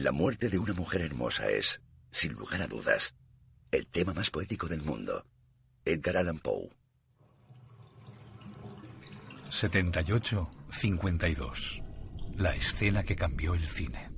La muerte de una mujer hermosa es, sin lugar a dudas, el tema más poético del mundo. Edgar Allan Poe. 78-52. La escena que cambió el cine.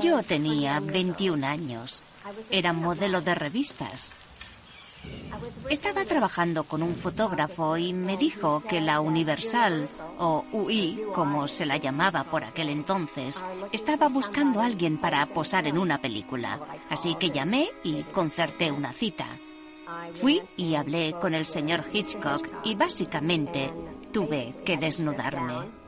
Yo tenía 21 años. Era modelo de revistas. Estaba trabajando con un fotógrafo y me dijo que la Universal, o UI, como se la llamaba por aquel entonces, estaba buscando a alguien para posar en una película. Así que llamé y concerté una cita. Fui y hablé con el señor Hitchcock y básicamente tuve que desnudarme.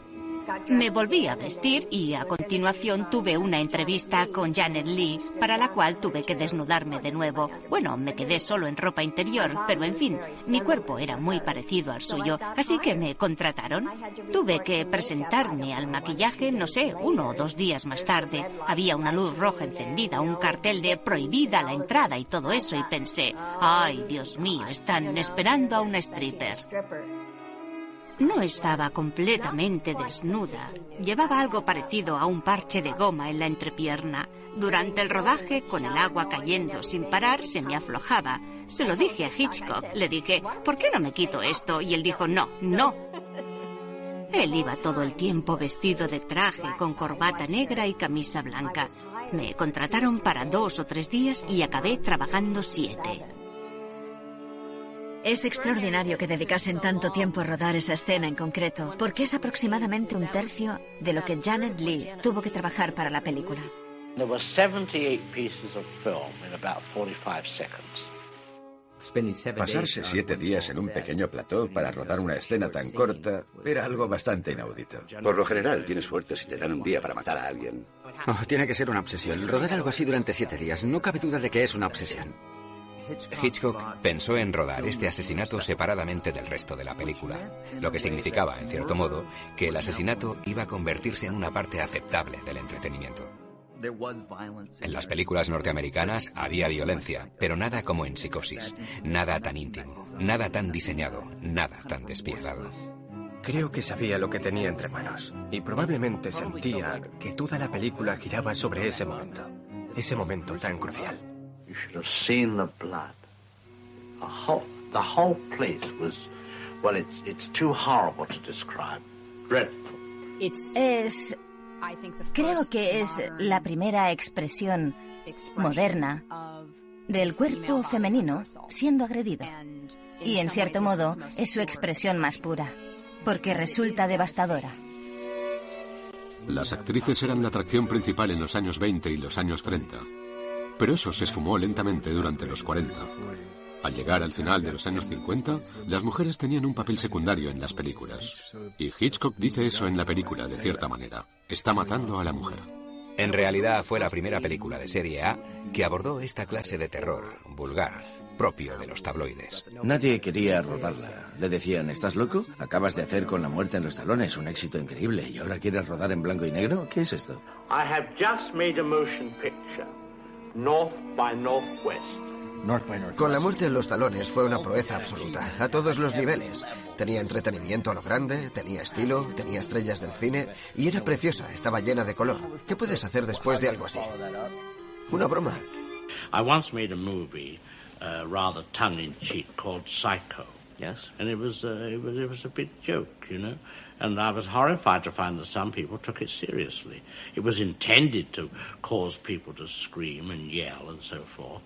Me volví a vestir y a continuación tuve una entrevista con Janet Leigh, para la cual tuve que desnudarme de nuevo. Bueno, me quedé solo en ropa interior, pero en fin, mi cuerpo era muy parecido al suyo, así que me contrataron. Tuve que presentarme al maquillaje, no sé, 1 o 2 días más tarde. Había una luz roja encendida, un cartel de prohibida la entrada y todo eso, y pensé, ¡ay, Dios mío, están esperando a una stripper! No estaba completamente desnuda. Llevaba algo parecido a un parche de goma en la entrepierna. Durante el rodaje, con el agua cayendo sin parar, se me aflojaba. Se lo dije a Hitchcock. Le dije, ¿por qué no me quito esto? Y él dijo, no, no. Él iba todo el tiempo vestido de traje, con corbata negra y camisa blanca. Me contrataron para 2 o 3 días y acabé trabajando 7. Es extraordinario que dedicasen tanto tiempo a rodar esa escena en concreto, porque es aproximadamente 1/3 de lo que Janet Leigh tuvo que trabajar para la película. There were 78 pieces of film in about 45 seconds. Pasarse 7 días en un pequeño plató para rodar una escena tan corta era algo bastante inaudito. Por lo general, tienes suerte si te dan un día para matar a alguien. Oh, tiene que ser una obsesión. Rodar algo así durante 7 días. No cabe duda de que es una obsesión. Hitchcock pensó en rodar este asesinato separadamente del resto de la película, lo que significaba, en cierto modo, que el asesinato iba a convertirse en una parte aceptable del entretenimiento. En las películas norteamericanas había violencia, pero nada como en Psicosis, nada tan íntimo, nada tan diseñado, nada tan despiadado. Creo que sabía lo que tenía entre manos, y probablemente sentía que toda la película giraba sobre ese momento tan crucial. You should have seen the blood. The whole place was, well, it's too horrible to describe. Dreadful. Creo que es la primera expresión moderna del cuerpo femenino siendo agredido. Y en cierto modo es su expresión más pura, porque resulta devastadora. Las actrices eran la atracción principal en los años 20 y los años 30. Pero eso se esfumó lentamente durante los 40. Al llegar al final de los años 50, las mujeres tenían un papel secundario en las películas. Y Hitchcock dice eso en la película, de cierta manera. Está matando a la mujer. En realidad fue la primera película de serie A que abordó esta clase de terror vulgar, propio de los tabloides. Nadie quería rodarla. Le decían, ¿estás loco? Acabas de hacer Con la muerte en los talones un éxito increíble y ahora quieres rodar en blanco y negro. ¿Qué es esto? I have just made a motion picture, North by Northwest. Con la muerte en los talones fue una proeza absoluta, a todos los niveles. Tenía entretenimiento a lo grande, tenía estilo, tenía estrellas del cine y era preciosa, estaba llena de color. ¿Qué puedes hacer después de algo así? Una broma. I once made a movie, rather tongue-in-cheek, called Psycho. Yes, and it was a big joke, you know. And I was horrified to find that some people took it seriously. It was intended to cause people to scream and yell and so forth,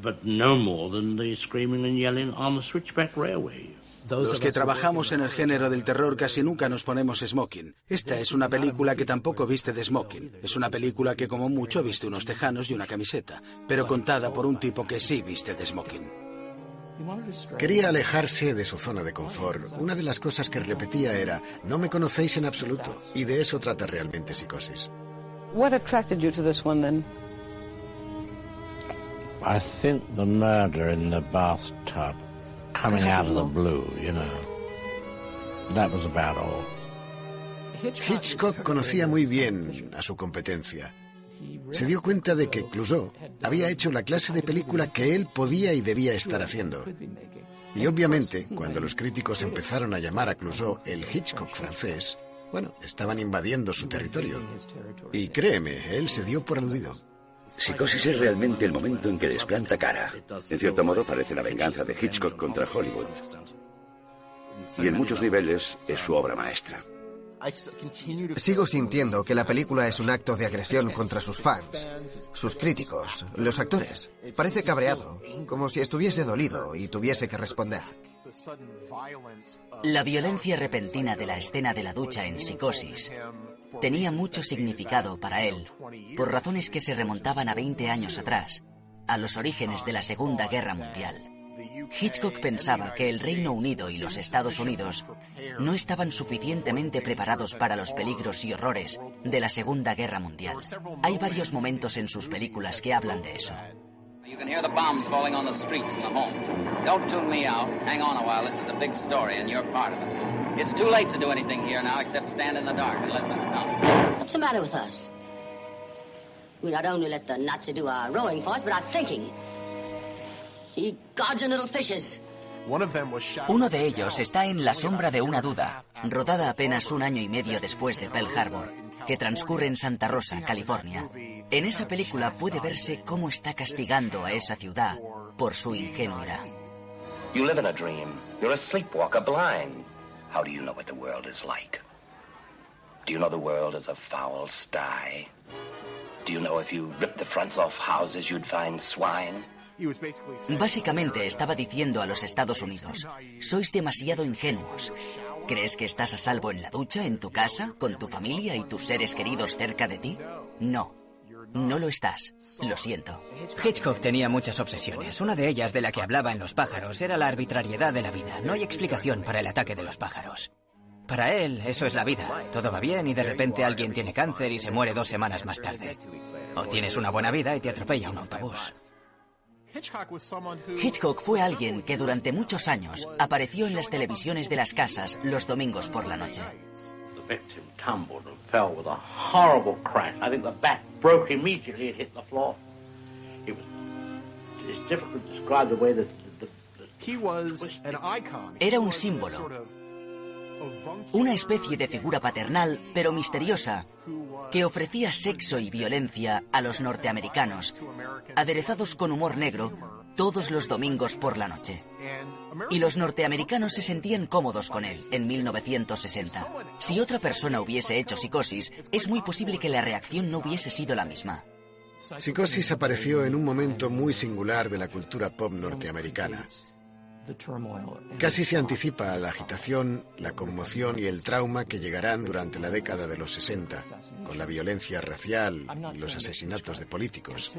but no more than the screaming and yelling on the Switchback Railway. Los que trabajamos en el género del terror casi nunca nos ponemos smoking. Esta es una película que tampoco viste de smoking. Es una película que como mucho viste unos tejanos y una camiseta, pero contada por un tipo que sí viste de smoking. Quería alejarse de su zona de confort. Una de las cosas que repetía era, no me conocéis en absoluto. Y de eso trata realmente Psicosis. What attracted you to this one, then? I think the murder in the bathtub, coming out of the blue, you know. That was about all. Hitchcock conocía muy bien a su competencia. Se dio cuenta de que Clouseau había hecho la clase de película que él podía y debía estar haciendo. Y obviamente, cuando los críticos empezaron a llamar a Clouseau el Hitchcock francés, bueno, estaban invadiendo su territorio. Y créeme, él se dio por aludido. Psicosis es realmente el momento en que desplanta cara. En cierto modo parece la venganza de Hitchcock contra Hollywood. Y en muchos niveles es su obra maestra. Sigo sintiendo que la película es un acto de agresión contra sus fans, sus críticos, los actores. Parece cabreado, como si estuviese dolido y tuviese que responder. La violencia repentina de la escena de la ducha en Psicosis tenía mucho significado para él, por razones que se remontaban a 20 años atrás, a los orígenes de la Segunda Guerra Mundial. Hitchcock pensaba que el Reino Unido y los Estados Unidos no estaban suficientemente preparados para los peligros y horrores de la Segunda Guerra Mundial. Hay varios momentos en sus películas que hablan de eso. You can hear the bombs falling on the streets and the homes. Don't tune me out. Hang on a while. This is a big story and you're part of it. It's too late to do anything here now except stand in the dark and let them come. What's the matter with us? We not only let the Nazi do our rowing for us, but our thinking. Ye gods and little fishes. Uno de ellos está en La sombra de una duda, rodada apenas un año y medio después de Pearl Harbor, que transcurre en Santa Rosa, California. En esa película puede verse cómo está castigando a esa ciudad por su ingenuidad. You live in a dream. You're a sleepwalker, blind. How do you know what the world is like? Do you know the world is a foul sty? Do you know if you ripped the fronts off houses you'd find swine? Básicamente estaba diciendo a los Estados Unidos, sois demasiado ingenuos. ¿Crees que estás a salvo en la ducha, en tu casa, con tu familia y tus seres queridos cerca de ti? No, no lo estás. Lo siento. Hitchcock tenía muchas obsesiones. Una de ellas, de la que hablaba en Los pájaros, era la arbitrariedad de la vida. No hay explicación para el ataque de los pájaros. Para él, eso es la vida. Todo va bien y de repente alguien tiene cáncer y se muere 2 semanas más tarde. O tienes una buena vida y te atropella un autobús. Hitchcock fue alguien que durante muchos años apareció en las televisiones de las casas los domingos por la noche. The victim tumbled and fell with a horrible crash. I think the back broke immediately and hit the floor. It's difficult to describe the way that Era un símbolo, una especie de figura paternal, pero misteriosa, que ofrecía sexo y violencia a los norteamericanos, aderezados con humor negro, todos los domingos por la noche. Y los norteamericanos se sentían cómodos con él en 1960. Si otra persona hubiese hecho Psicosis, es muy posible que la reacción no hubiese sido la misma. Psicosis apareció en un momento muy singular de la cultura pop norteamericana. Casi se anticipa a la agitación, la conmoción y el trauma que llegarán durante la década de los 60, con la violencia racial y los asesinatos de políticos.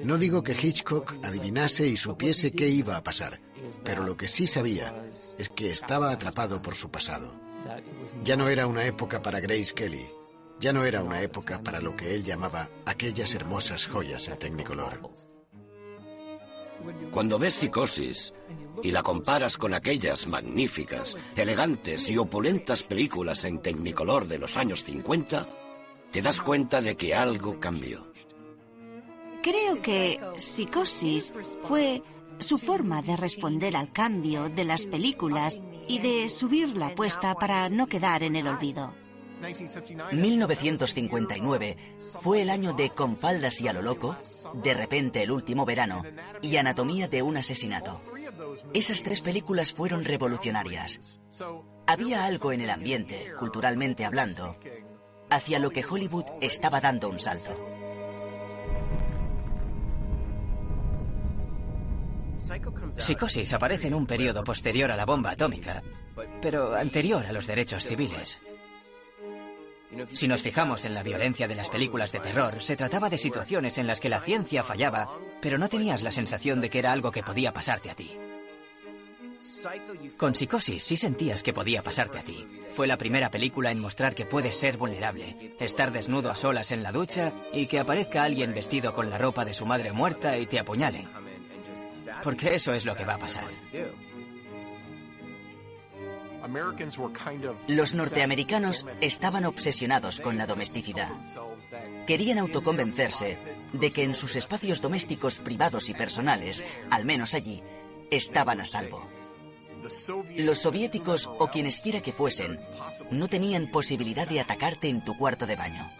No digo que Hitchcock adivinase y supiese qué iba a pasar, pero lo que sí sabía es que estaba atrapado por su pasado. Ya no era una época para Grace Kelly, ya no era una época para lo que él llamaba aquellas hermosas joyas en Technicolor. Cuando ves Psicosis y la comparas con aquellas magníficas, elegantes y opulentas películas en Technicolor de los años 50, te das cuenta de que algo cambió. Creo que Psicosis fue su forma de responder al cambio de las películas y de subir la apuesta para no quedar en el olvido. 1959 fue el año de Con faldas y a lo loco, De repente el último verano y Anatomía de un asesinato. Esas tres películas fueron revolucionarias. Había algo en el ambiente, culturalmente hablando, hacia lo que Hollywood estaba dando un salto. Psicosis aparece en un periodo posterior a la bomba atómica, pero anterior a los derechos civiles. Si nos fijamos en la violencia de las películas de terror, se trataba de situaciones en las que la ciencia fallaba, pero no tenías la sensación de que era algo que podía pasarte a ti. Con Psicosis sí sentías que podía pasarte a ti. Fue la primera película en mostrar que puedes ser vulnerable, estar desnudo a solas en la ducha y que aparezca alguien vestido con la ropa de su madre muerta y te apuñale. Porque eso es lo que va a pasar. Los norteamericanos estaban obsesionados con la domesticidad. Querían autoconvencerse de que en sus espacios domésticos privados y personales, al menos allí, estaban a salvo. Los soviéticos o quienes quiera que fuesen, no tenían posibilidad de atacarte en tu cuarto de baño.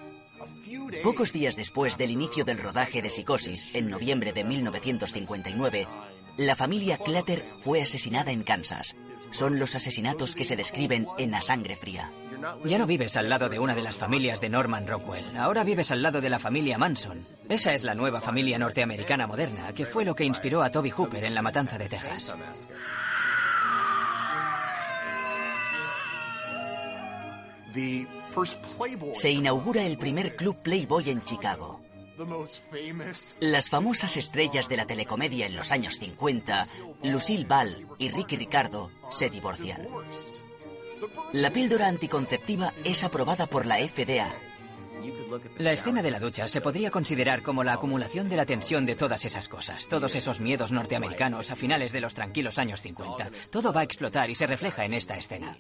Pocos días después del inicio del rodaje de Psicosis, en noviembre de 1959, la familia Clutter fue asesinada en Kansas. Son los asesinatos que se describen en A Sangre Fría. Ya no vives al lado de una de las familias de Norman Rockwell. Ahora vives al lado de la familia Manson. Esa es la nueva familia norteamericana moderna, que fue lo que inspiró a Tobe Hooper en La Matanza de Texas. Se inaugura el primer club Playboy en Chicago. Las famosas estrellas de la telecomedia en los años 50, Lucille Ball y Ricky Ricardo, se divorcian. La píldora anticonceptiva es aprobada por la FDA. La escena de la ducha se podría considerar como la acumulación de la tensión de todas esas cosas, todos esos miedos norteamericanos a finales de los tranquilos años 50. Todo va a explotar y se refleja en esta escena.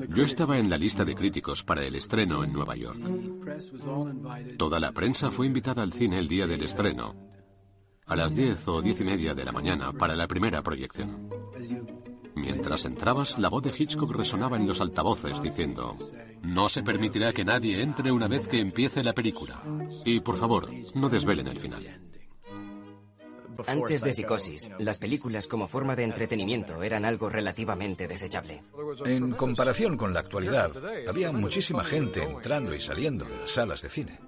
Yo estaba en la lista de críticos para el estreno en Nueva York. Toda la prensa fue invitada al cine el día del estreno, a las 10 o 10:30 de la mañana para la primera proyección. Mientras entrabas, la voz de Hitchcock resonaba en los altavoces diciendo: no se permitirá que nadie entre una vez que empiece la película. Y por favor, no desvelen el final. Antes de Psicosis, las películas como forma de entretenimiento eran algo relativamente desechable. En comparación con la actualidad, había muchísima gente entrando y saliendo de las salas de cine.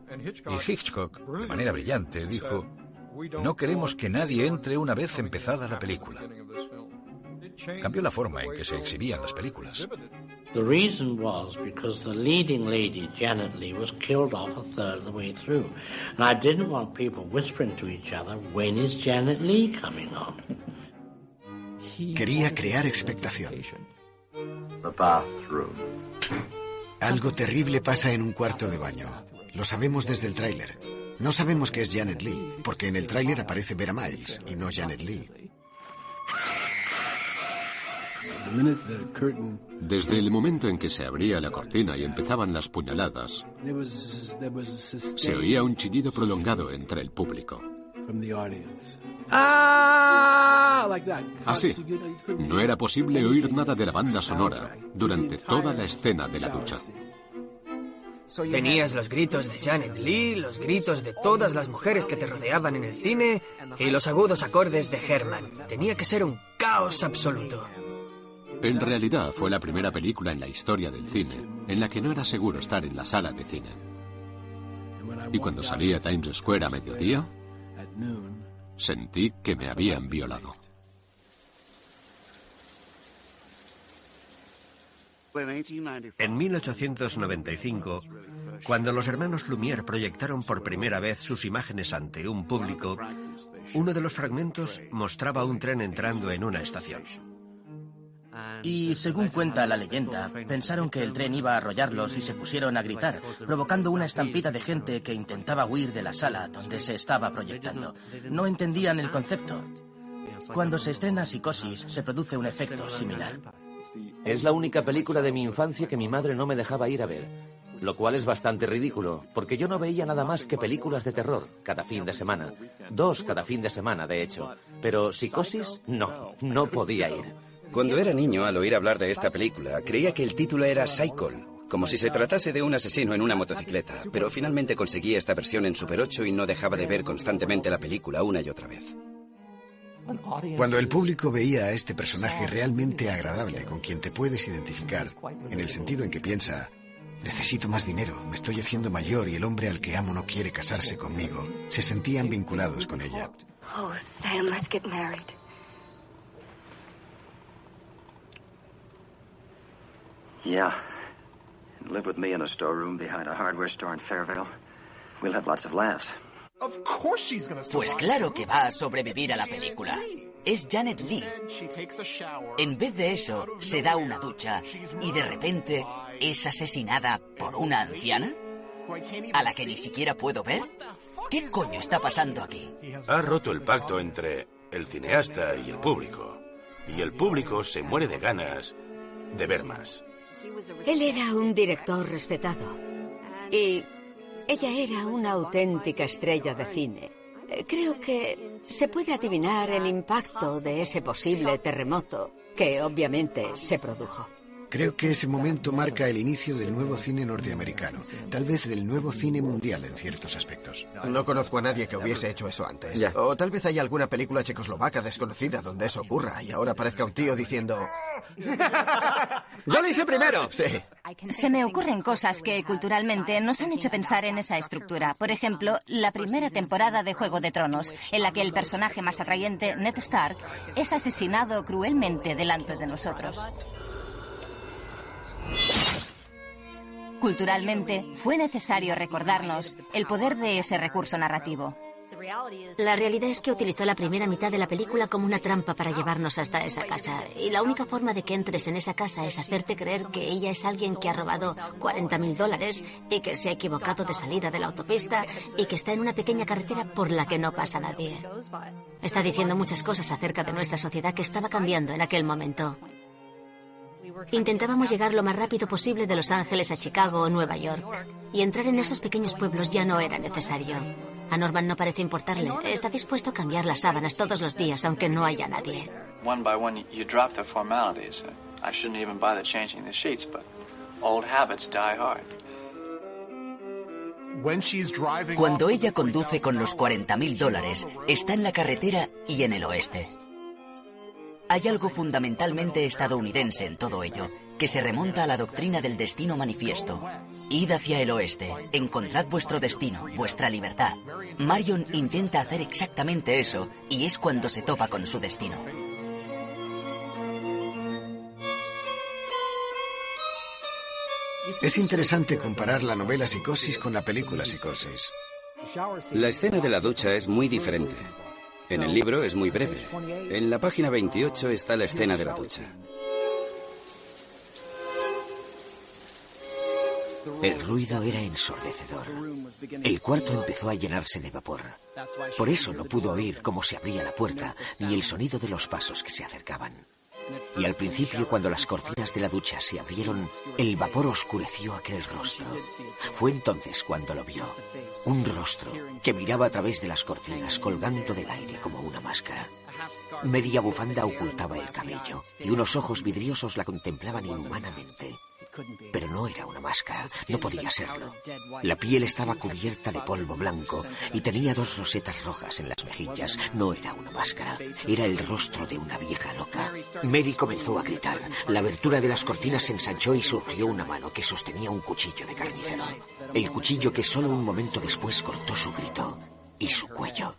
Y Hitchcock, de manera brillante, dijo: no queremos que nadie entre una vez empezada la película. Cambió la forma en que se exhibían las películas. The reason was because the leading lady, Janet Leigh, was killed off a third of the way through. And I didn't want people whispering to each other, when is Janet Leigh coming on? Quería crear expectación. The bathroom. Algo terrible pasa en un cuarto de baño. Lo sabemos desde el tráiler. No sabemos que es Janet Leigh, porque en el tráiler aparece Vera Miles y no Janet Leigh. Desde el momento en que se abría la cortina y empezaban las puñaladas, se oía un chillido prolongado entre el público. Así, no era posible oír nada de la banda sonora durante toda la escena de la ducha. Tenías los gritos de Janet Leigh, los gritos de todas las mujeres que te rodeaban en el cine y los agudos acordes de Herman. Tenía que ser un caos absoluto. En realidad fue la primera película en la historia del cine en la que no era seguro estar en la sala de cine. Y cuando salí a Times Square a mediodía, sentí que me habían violado. En 1895, cuando los hermanos Lumière proyectaron por primera vez sus imágenes ante un público, uno de los fragmentos mostraba un tren entrando en una estación. Y según cuenta la leyenda, pensaron que el tren iba a arrollarlos y se pusieron a gritar, provocando una estampida de gente que intentaba huir de la sala donde se estaba proyectando. No entendían el concepto. Cuando se estrena Psicosis, se produce un efecto similar. Es la única película de mi infancia que mi madre no me dejaba ir a ver, lo cual es bastante ridículo, porque yo no veía nada más que películas de terror cada fin de semana. 2 cada fin de semana, de hecho. Pero Psicosis, no podía ir. Cuando era niño, al oír hablar de esta película, creía que el título era Psycho, como si se tratase de un asesino en una motocicleta, pero finalmente conseguí esta versión en Super 8 y no dejaba de ver constantemente la película una y otra vez. Cuando el público veía a este personaje realmente agradable, con quien te puedes identificar, en el sentido en que piensa, necesito más dinero, me estoy haciendo mayor y el hombre al que amo no quiere casarse conmigo, se sentían vinculados con ella. Oh, Sam, let's get married. Yeah. And live with me in a storeroom behind a hardware store in Fairvale. We'll have lots of laughs. Pues claro que va a sobrevivir a la película. Es Janet Leigh. En vez de eso, se da una ducha y de repente es asesinada por una anciana a la que ni siquiera puedo ver. ¿Qué coño está pasando aquí? Ha roto el pacto entre el cineasta y el público. Y el público se muere de ganas de ver más. Él era un director respetado. Y ella era una auténtica estrella de cine. Creo que se puede adivinar el impacto de ese posible terremoto que obviamente se produjo. Creo que ese momento marca el inicio del nuevo cine norteamericano, tal vez del nuevo cine mundial en ciertos aspectos. No conozco a nadie que hubiese hecho eso antes. Ya. O tal vez haya alguna película checoslovaca desconocida donde eso ocurra y ahora aparezca un tío diciendo... ¡Yo lo hice primero! Sí. Se me ocurren cosas que culturalmente nos han hecho pensar en esa estructura. Por ejemplo, la primera temporada de Juego de Tronos, en la que el personaje más atrayente, Ned Stark, es asesinado cruelmente delante de nosotros. Culturalmente, fue necesario recordarnos el poder de ese recurso narrativo. La realidad es que utilizó la primera mitad de la película como una trampa para llevarnos hasta esa casa. Y la única forma de que entres en esa casa es hacerte creer que ella es alguien que ha robado $40,000 y que se ha equivocado de salida de la autopista y que está en una pequeña carretera por la que no pasa nadie. Está diciendo muchas cosas acerca de nuestra sociedad que estaba cambiando en aquel momento. Intentábamos llegar lo más rápido posible de Los Ángeles a Chicago o Nueva York. Y entrar en esos pequeños pueblos ya no era necesario. A Norman no parece importarle. Está dispuesto a cambiar las sábanas todos los días, aunque no haya nadie. One by one, you drop the formalities. I shouldn't even bother changing the sheets, but old habits die hard. Cuando ella conduce con los $40,000, está en la carretera y en el oeste. Hay algo fundamentalmente estadounidense en todo ello, que se remonta a la doctrina del destino manifiesto. Id hacia el oeste, encontrad vuestro destino, vuestra libertad. Marion intenta hacer exactamente eso, y es cuando se topa con su destino. Es interesante comparar la novela Psicosis con la película Psicosis. La escena de la ducha es muy diferente. En el libro es muy breve. En la página 28 está la escena de la ducha. El ruido era ensordecedor. El cuarto empezó a llenarse de vapor. Por eso no pudo oír cómo se abría la puerta ni el sonido de los pasos que se acercaban. Y al principio, cuando las cortinas de la ducha se abrieron, el vapor oscureció aquel rostro. Fue entonces cuando lo vio. Un rostro que miraba a través de las cortinas, colgando del aire como una máscara. Media bufanda ocultaba el cabello y unos ojos vidriosos la contemplaban inhumanamente. Pero no era una máscara, no podía serlo. La piel estaba cubierta de polvo blanco y tenía 2 rosetas rojas en las mejillas. No era una máscara, era el rostro de una vieja loca. Mary comenzó a gritar. La abertura de las cortinas se ensanchó y surgió una mano que sostenía un cuchillo de carnicero. El cuchillo que solo un momento después cortó su grito y su cuello.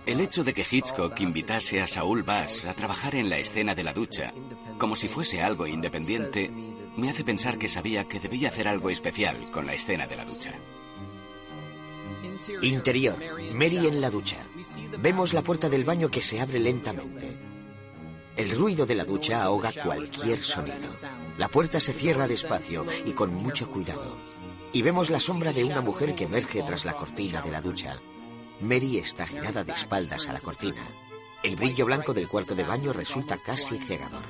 El hecho de que Hitchcock invitase a Saul Bass a trabajar en la escena de la ducha, como si fuese algo independiente, me hace pensar que sabía que debía hacer algo especial con la escena de la ducha. Interior, Mary en la ducha. Vemos la puerta del baño que se abre lentamente. El ruido de la ducha ahoga cualquier sonido. La puerta se cierra despacio y con mucho cuidado. Y vemos la sombra de una mujer que emerge tras la cortina de la ducha. Mary está girada de espaldas a la cortina. El brillo blanco del cuarto de baño resulta casi cegador.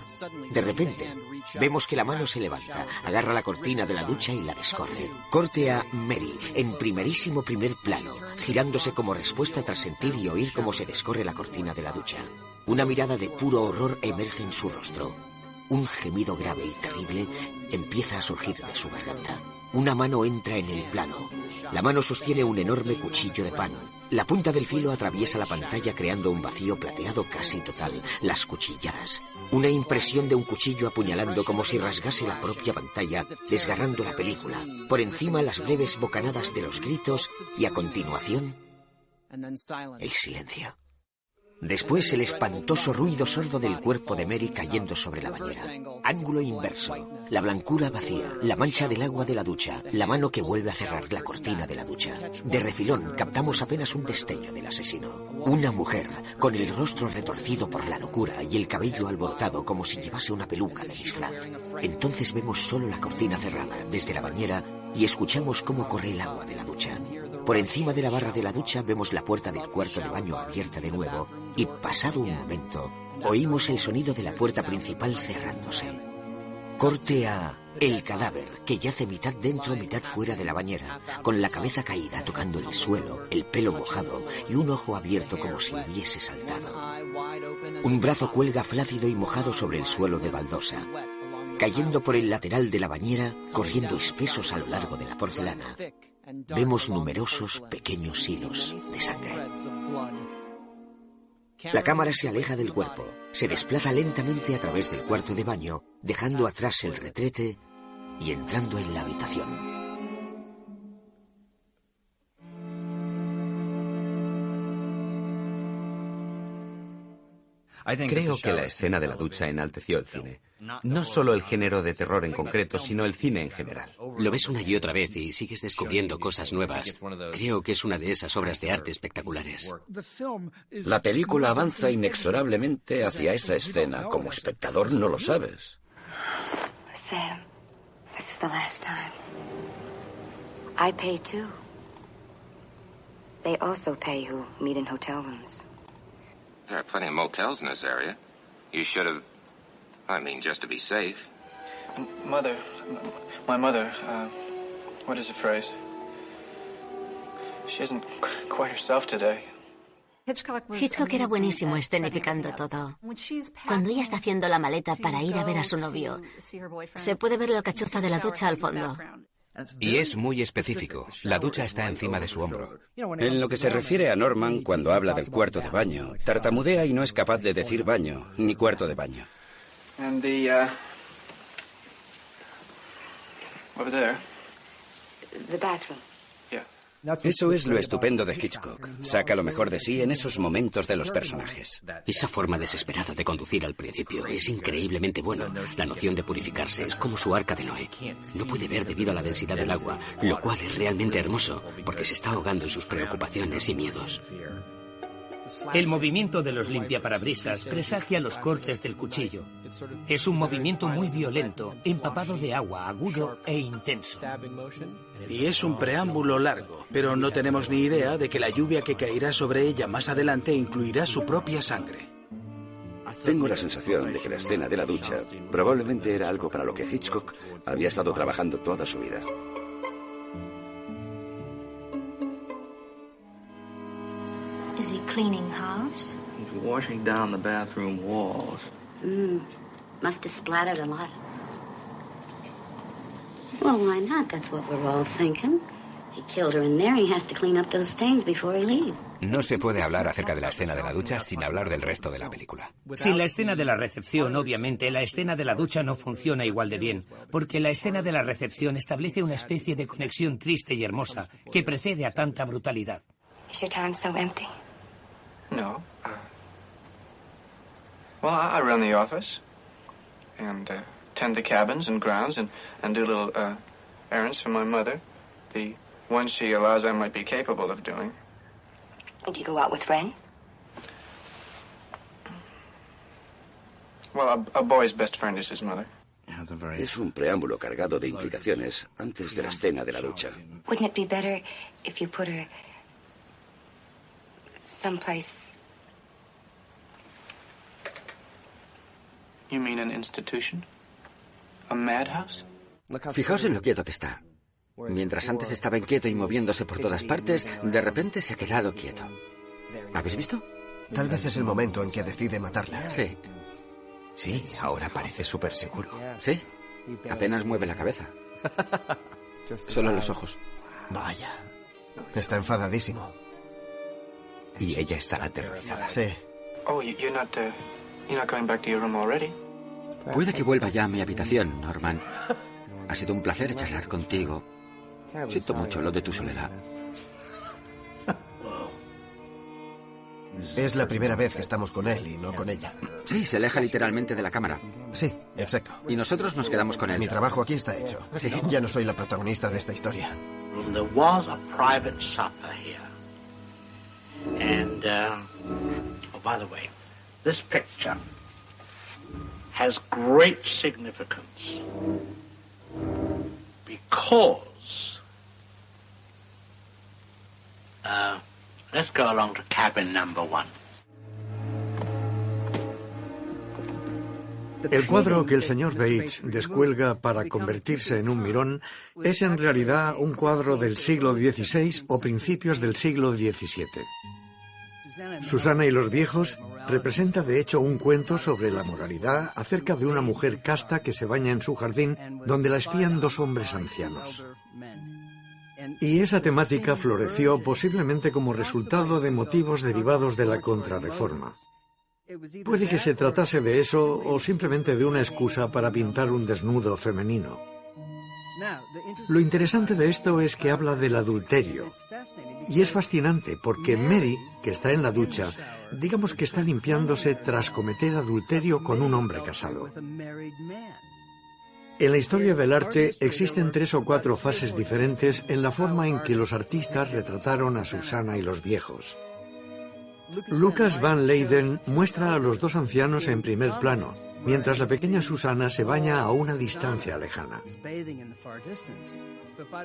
De repente, vemos que la mano se levanta, agarra la cortina de la ducha y la descorre. Corte a Mary, en primerísimo primer plano, girándose como respuesta tras sentir y oír cómo se descorre la cortina de la ducha. Una mirada de puro horror emerge en su rostro. Un gemido grave y terrible empieza a surgir de su garganta. Una mano entra en el plano. La mano sostiene un enorme cuchillo de pan. La punta del filo atraviesa la pantalla creando un vacío plateado casi total. Las cuchilladas. Una impresión de un cuchillo apuñalando como si rasgase la propia pantalla, desgarrando la película. Por encima las breves bocanadas de los gritos y a continuación, el silencio. Después el espantoso ruido sordo del cuerpo de Mary cayendo sobre la bañera. Ángulo inverso. La blancura vacía. La mancha del agua de la ducha. La mano que vuelve a cerrar la cortina de la ducha. De refilón captamos apenas un destello del asesino. Una mujer, con el rostro retorcido por la locura y el cabello alborotado como si llevase una peluca de disfraz. Entonces vemos solo la cortina cerrada desde la bañera y escuchamos cómo corre el agua de la ducha. Por encima de la barra de la ducha vemos la puerta del cuarto de baño abierta de nuevo y, pasado un momento, oímos el sonido de la puerta principal cerrándose. Corte a el cadáver, que yace mitad dentro, mitad fuera de la bañera, con la cabeza caída tocando el suelo, el pelo mojado y un ojo abierto como si hubiese saltado. Un brazo cuelga flácido y mojado sobre el suelo de baldosa. Cayendo por el lateral de la bañera, corriendo espesos a lo largo de la porcelana, vemos numerosos pequeños hilos de sangre. La cámara se aleja del cuerpo, se desplaza lentamente a través del cuarto de baño, dejando atrás el retrete y entrando en la habitación. Creo que la escena de la ducha enalteció el cine. No solo el género de terror en concreto, sino el cine en general. Lo ves una y otra vez y sigues descubriendo cosas nuevas. Creo que es una de esas obras de arte espectaculares. La película avanza inexorablemente hacia esa escena. Como espectador no lo sabes. Sam, this is the last time. I pay too. They also pay who meet in hotel rooms. There are plenty of motels in this area. You should have... I mean, just to be safe. My mother, what is the phrase? She isn't quite herself today. Hitchcock era buenísimo escenificando todo. Cuando ella está haciendo la maleta para ir a ver a su novio, se puede ver la alcachofa de la ducha al fondo. Y es muy específico. La ducha está encima de su hombro. En lo que se refiere a Norman, cuando habla del cuarto de baño, tartamudea y no es capaz de decir baño, ni cuarto de baño. And over there. The bathroom. Eso es lo estupendo de Hitchcock. Saca lo mejor de sí en esos momentos de los personajes. Esa forma desesperada de conducir al principio es increíblemente bueno. La noción de purificarse es como su arca de Noé. No puede ver debido a la densidad del agua, lo cual es realmente hermoso, porque se está ahogando en sus preocupaciones y miedos. El movimiento de los limpiaparabrisas presagia los cortes del cuchillo. Es un movimiento muy violento, empapado de agua, agudo e intenso. Y es un preámbulo largo, pero no tenemos ni idea de que la lluvia que caerá sobre ella más adelante incluirá su propia sangre. Tengo la sensación de que la escena de la ducha probablemente era algo para lo que Hitchcock había estado trabajando toda su vida. Is he cleaning house? He's washing down the bathroom walls. Must have splattered a lot. Well, why not? That's what we're all thinking. He killed her in there. He has to clean up those stains before he leaves. No se puede hablar acerca de la escena de la ducha sin hablar del resto de la película. Sin la escena de la recepción, obviamente, la escena de la ducha no funciona igual de bien, porque la escena de la recepción establece una especie de conexión triste y hermosa que precede a tanta brutalidad. Is your time so empty? No. Well, I run the office and tend the cabins and grounds and do little errands for my mother. The ones she allows I might be capable of doing. Do you go out with friends? Well, a boy's best friend is his mother. Es un preámbulo cargado de implicaciones antes de la escena de la ducha. Wouldn't it be better if you put her someplace? You mean an institution? A madhouse? Fijaos en lo quieto que está. Mientras antes estaba inquieto y moviéndose por todas partes, de repente se ha quedado quieto. ¿Habéis visto? Tal vez es el momento en que decide matarla. Sí. Sí, ahora parece súper seguro. Sí. Apenas mueve la cabeza. Solo los ojos. Vaya. Está enfadadísimo. Y ella está aterrorizada. Sí. Oh, you're not going back to your room already? Puede que vuelva ya a mi habitación, Norman. Ha sido un placer charlar contigo. Siento mucho lo de tu soledad. Es la primera vez que estamos con él y no con ella. Sí, se aleja literalmente de la cámara. Sí, exacto. Y nosotros nos quedamos con él. Mi trabajo aquí está hecho. Sí. Ya no soy la protagonista de esta historia. There was a private supper here. And, oh, by the way, this picture has great significance. Because, let's go along to cabin number 1. El cuadro que el señor Bates descuelga para convertirse en un mirón es en realidad un cuadro del siglo XVI o principios del siglo XVII. Susana y los viejos representa de hecho un cuento sobre la moralidad acerca de una mujer casta que se baña en su jardín donde la espían dos hombres ancianos. Y esa temática floreció posiblemente como resultado de motivos derivados de la Contrarreforma. Puede que se tratase de eso o simplemente de una excusa para pintar un desnudo femenino. Lo interesante de esto es que habla del adulterio. Y es fascinante porque Mary, que está en la ducha, digamos que está limpiándose tras cometer adulterio con un hombre casado. En la historia del arte existen 3 o 4 fases diferentes en la forma en que los artistas retrataron a Susana y los viejos. Lucas Van Leyden muestra a los dos ancianos en primer plano, mientras la pequeña Susana se baña a una distancia lejana.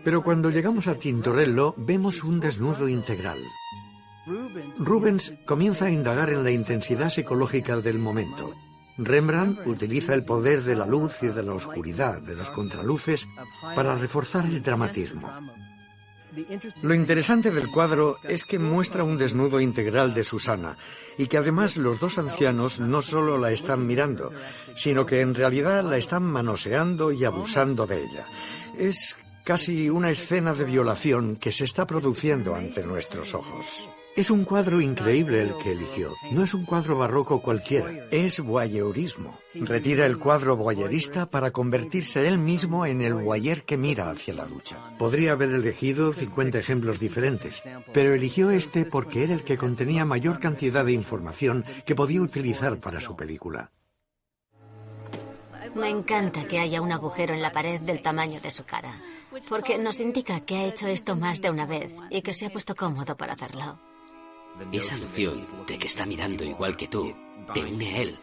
Pero cuando llegamos a Tintorello vemos un desnudo integral. Rubens comienza a indagar en la intensidad psicológica del momento. Rembrandt utiliza el poder de la luz y de la oscuridad, de los contraluces, para reforzar el dramatismo. Lo interesante del cuadro es que muestra un desnudo integral de Susana y que además los dos ancianos no solo la están mirando, sino que en realidad la están manoseando y abusando de ella. Es casi una escena de violación que se está produciendo ante nuestros ojos. Es un cuadro increíble el que eligió. No es un cuadro barroco cualquiera, es voyeurismo. Retira el cuadro voyerista para convertirse él mismo en el voyeur que mira hacia la ducha. Podría haber elegido 50 ejemplos diferentes, pero eligió este porque era el que contenía mayor cantidad de información que podía utilizar para su película. Me encanta que haya un agujero en la pared del tamaño de su cara, porque nos indica que ha hecho esto más de una vez y que se ha puesto cómodo para hacerlo. Esa noción de que está mirando igual que tú te une a él.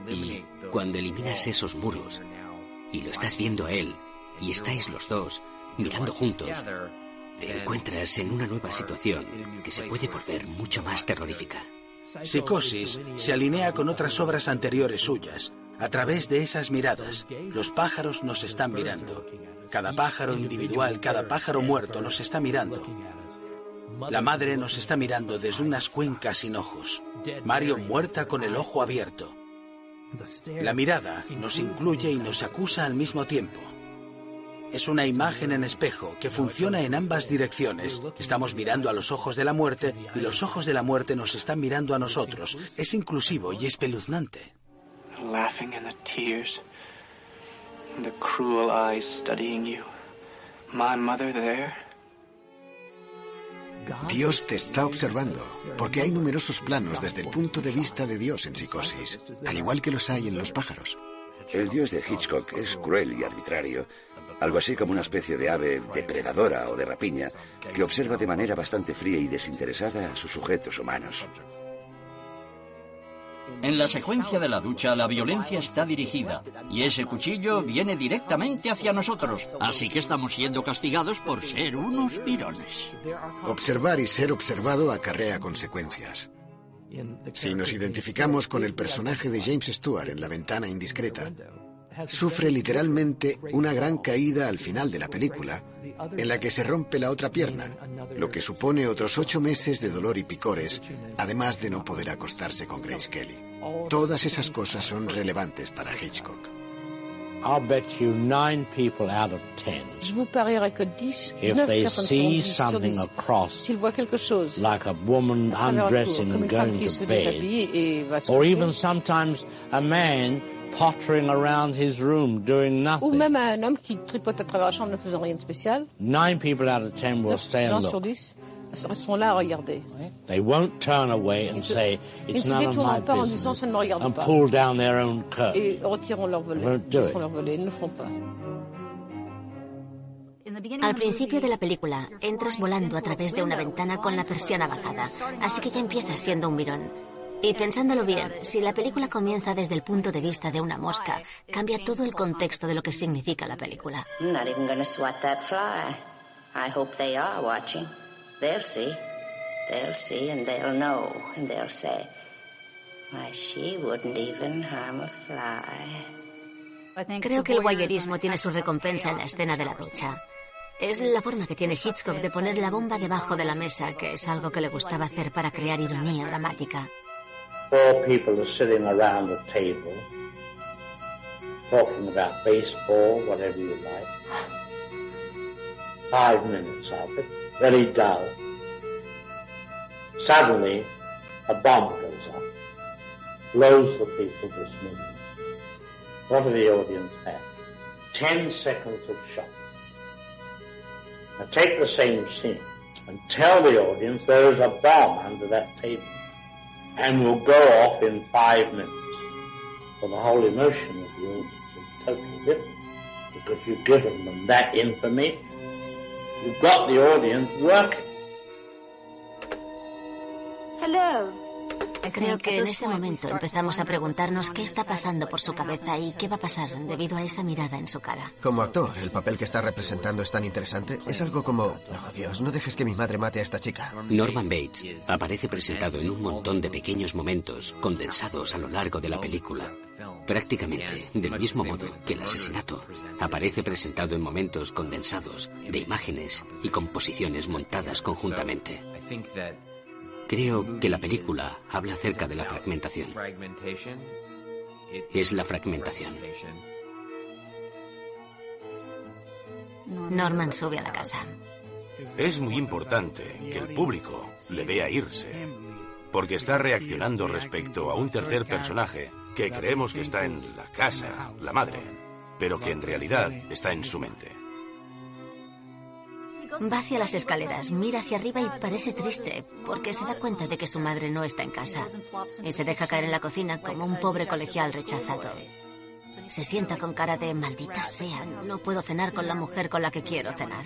Y cuando eliminas esos muros y lo estás viendo a él y estáis los dos mirando juntos, te encuentras en una nueva situación que se puede volver mucho más terrorífica. Psicosis se alinea con otras obras anteriores suyas. A través de esas miradas, los pájaros nos están mirando. Cada pájaro individual, cada pájaro muerto nos está mirando. La madre nos está mirando desde unas cuencas sin ojos. Mario muerta con el ojo abierto. La mirada nos incluye y nos acusa al mismo tiempo. Es una imagen en espejo que funciona en ambas direcciones. Estamos mirando a los ojos de la muerte y los ojos de la muerte nos están mirando a nosotros. Es inclusivo y espeluznante. Laughing and the tears, and the cruel eyes studying you. My mother there. Dios te está observando, porque hay numerosos planos desde el punto de vista de Dios en Psicosis, al igual que los hay en Los pájaros. El Dios de Hitchcock es cruel y arbitrario, algo así como una especie de ave depredadora o de rapiña que observa de manera bastante fría y desinteresada a sus sujetos humanos. En la secuencia de la ducha, la violencia está dirigida y ese cuchillo viene directamente hacia nosotros. Así que estamos siendo castigados por ser unos mirones. Observar y ser observado acarrea consecuencias. Si nos identificamos con el personaje de James Stewart en La ventana indiscreta, sufre literalmente una gran caída al final de la película, en la que se rompe la otra pierna, lo que supone otros 8 meses de dolor y picores, además de no poder acostarse con Grace Kelly. Todas esas cosas son relevantes para Hitchcock. I'll bet you 9 people out of 10. Je vous parierai que 10, if 9 they personnes see sur 10, something across, s'ils voient quelque chose, like a woman undressing and going to bed, or even sometimes a man pottering around his room doing nothing. Ou même un homme qui tripote à travers la chambre ne faisant rien de spécial. 9 people out of 10 will stay and sur look. 10 resteront là à regarder. They won't turn away and say, it's none of my business, and pull down their own curtain. Et retireront leur volet. Won't do it. Leur volet. Ils ne le feront pas. Al principio de la película, entras volando a través de una ventana con la persiana bajada, así que ya empiezas siendo un mirón. Y pensándolo bien, si la película comienza desde el punto de vista de una mosca, cambia todo el contexto de lo que significa la película. I'm not even gonna swat that fly. I hope they are watching. They'll see. They'll see and they'll know and they'll say, why, she wouldn't even harm a fly. Creo que el voyeurismo tiene su recompensa en la escena de la ducha. Es la forma que tiene Hitchcock de poner la bomba debajo de la mesa, que es algo que le gustaba hacer para crear ironía dramática. 4 people are sitting around a table, talking about baseball, whatever you like. 5 minutes of it, very dull. Suddenly, a bomb goes up, blows the people to smithereens. What do the audience have? 10 seconds of shock. Now take the same scene and tell the audience there is a bomb under that table and will go off in 5 minutes. Well, the whole emotion of the audience is totally different because you've given them that information. You've got the audience working. Hello. Creo que en ese momento empezamos a preguntarnos qué está pasando por su cabeza y qué va a pasar debido a esa mirada en su cara. Como actor, el papel que está representando es tan interesante. Es algo como, oh Dios, no dejes que mi madre mate a esta chica. Norman Bates aparece presentado en un montón de pequeños momentos condensados a lo largo de la película. Prácticamente del mismo modo que el asesinato aparece presentado en momentos condensados de imágenes y composiciones montadas conjuntamente. Creo que la película habla acerca de la fragmentación. Es la fragmentación. Norman sube a la casa. Es muy importante que el público le vea irse, porque está reaccionando respecto a un tercer personaje que creemos que está en la casa, la madre, pero que en realidad está en su mente. Va hacia las escaleras, mira hacia arriba y parece triste, porque se da cuenta de que su madre no está en casa. Y se deja caer en la cocina como un pobre colegial rechazado. Se sienta con cara de maldita sea, no puedo cenar con la mujer con la que quiero cenar.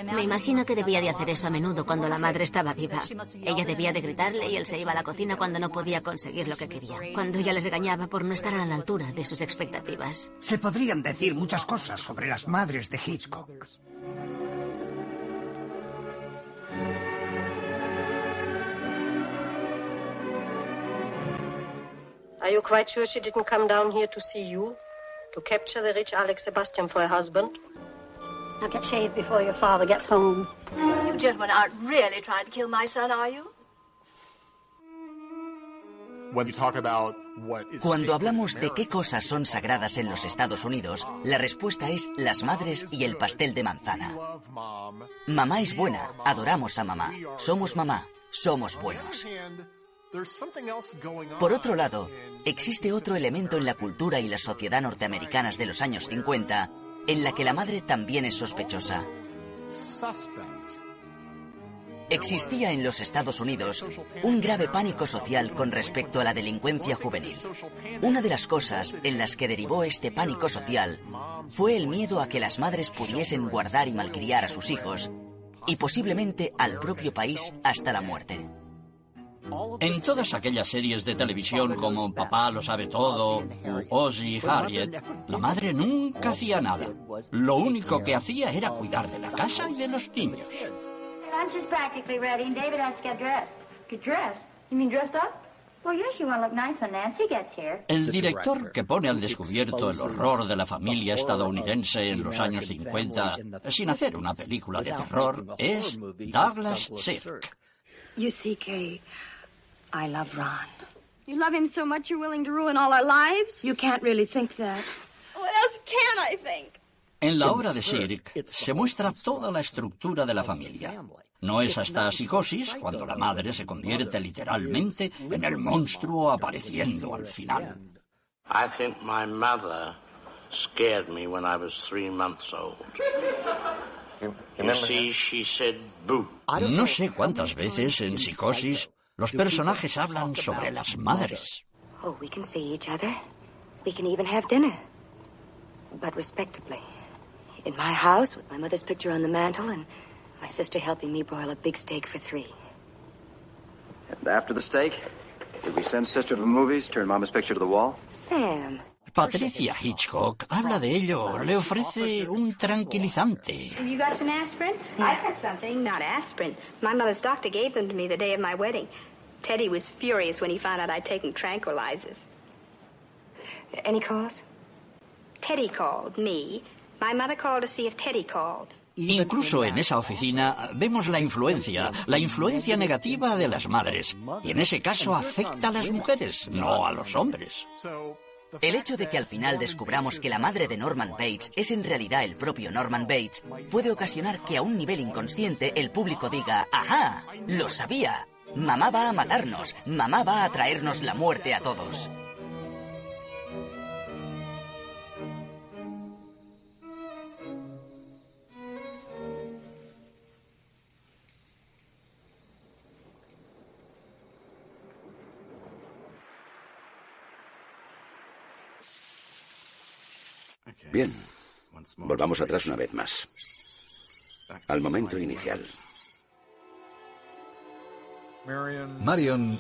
Me imagino que debía de hacer eso a menudo cuando la madre estaba viva. Ella debía de gritarle y él se iba a la cocina cuando no podía conseguir lo que quería. Cuando ella le regañaba por no estar a la altura de sus expectativas. Se podrían decir muchas cosas sobre las madres de Hitchcock. Are you quite sure she didn't come down here to see you? To capture the rich Alex Sebastian for her husband? Now get shaved before your father gets home. You gentlemen aren't really trying to kill my son, are you? Cuando hablamos de qué cosas son sagradas en los Estados Unidos, la respuesta es las madres y el pastel de manzana. Mamá es buena, adoramos a mamá, somos mamá, somos buenos. Por otro lado, existe otro elemento en la cultura y la sociedad norteamericanas de los años 50 en la que la madre también es sospechosa. Existía en los Estados Unidos un grave pánico social con respecto a la delincuencia juvenil. Una de las cosas en las que derivó este pánico social fue el miedo a que las madres pudiesen guardar y malcriar a sus hijos, y posiblemente al propio país hasta la muerte. En todas aquellas series de televisión como Papá lo sabe todo, o Ozzie y Harriet, la madre nunca hacía nada. Lo único que hacía era cuidar de la casa y de los niños. Lunch is practically ready, and David has to get dressed. Get dressed? You mean dressed up? Well, yes, you want to look nice when Nancy gets here. El director que pone al descubierto el horror de la familia estadounidense en los años 50 sin hacer una película de terror es Douglas Sirk. You see, Kay, I love Ron. You love him so much you're willing to ruin all our lives? You can't really think that. What else can I think? En la obra de Sirk se muestra toda la estructura de la familia. No es hasta Psicosis cuando la madre se convierte literalmente en el monstruo apareciendo al final. I think my mother scared me when I was 3 months old. You see, she said boo. No sé cuántas veces en Psicosis los personajes hablan sobre las madres. Oh, we can see each other. We can even have dinner. But respectably. In my house, with my mother's picture on the mantle, and my sister helping me broil a big steak for 3. And after the steak, did we send sister to the movies, turn mama's picture to the wall? Sam. Patricia Hitchcock habla de ello, le ofrece un tranquilizante. Have you got some aspirin? I've got something, not aspirin. My mother's doctor gave them to me the day of my wedding. Teddy was furious when he found out I'd taken tranquilizers. Any cause? Teddy called me. My mother called to see if Teddy called. Incluso en esa oficina vemos la influencia negativa de las madres. Y en ese caso afecta a las mujeres, no a los hombres. El hecho de que al final descubramos que la madre de Norman Bates es en realidad el propio Norman Bates puede ocasionar que a un nivel inconsciente el público diga, ¡ajá! ¡Lo sabía! Mamá va a matarnos, mamá va a traernos la muerte a todos. Bien, volvamos atrás una vez más. Al momento inicial. Marion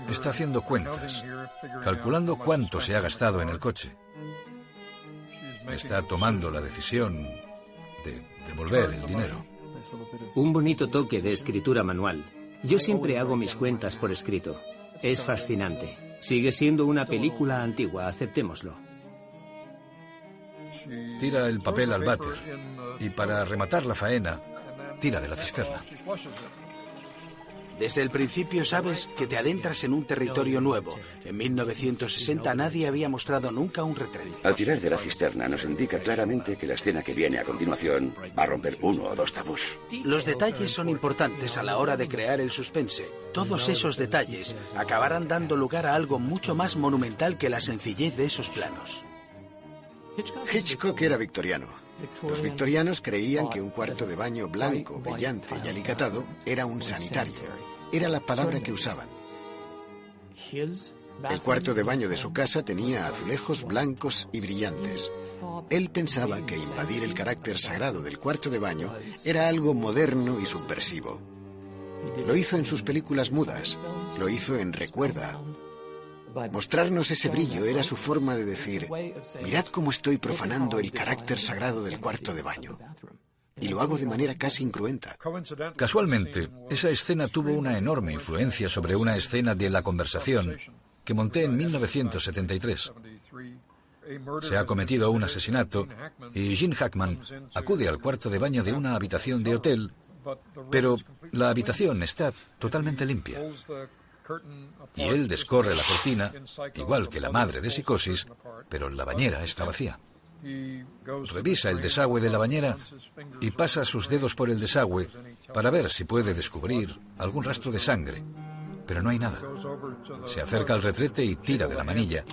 está haciendo cuentas, calculando cuánto se ha gastado en el coche. Está tomando la decisión de devolver el dinero. Un bonito toque de escritura manual. Yo siempre hago mis cuentas por escrito. Es fascinante. Sigue siendo una película antigua, aceptémoslo. Tira el papel al váter y para rematar la faena, tira de la cisterna. Desde el principio sabes que te adentras en un territorio nuevo. En 1960 nadie había mostrado nunca un retrete. Al tirar de la cisterna nos indica claramente que la escena que viene a continuación va a romper 1 o 2 tabús. Los detalles son importantes a la hora de crear el suspense. Todos esos detalles acabarán dando lugar a algo mucho más monumental que la sencillez de esos planos. Hitchcock era victoriano. Los victorianos creían que un cuarto de baño blanco, brillante y alicatado era un sanitario. Era la palabra que usaban. El cuarto de baño de su casa tenía azulejos blancos y brillantes. Él pensaba que invadir el carácter sagrado del cuarto de baño era algo moderno y subversivo. Lo hizo en sus películas mudas. Lo hizo en Recuerda. Mostrarnos ese brillo era su forma de decir, mirad cómo estoy profanando el carácter sagrado del cuarto de baño. Y lo hago de manera casi incruenta. Casualmente, esa escena tuvo una enorme influencia sobre una escena de La conversación que monté en 1973. Se ha cometido un asesinato y Gene Hackman acude al cuarto de baño de una habitación de hotel Pero la habitación está totalmente limpia. Y él descorre la cortina, igual que la madre de Psicosis, pero la bañera está vacía. Revisa el desagüe de la bañera y pasa sus dedos por el desagüe para ver si puede descubrir algún rastro de sangre, pero no hay nada. Se acerca al retrete y tira de la manilla,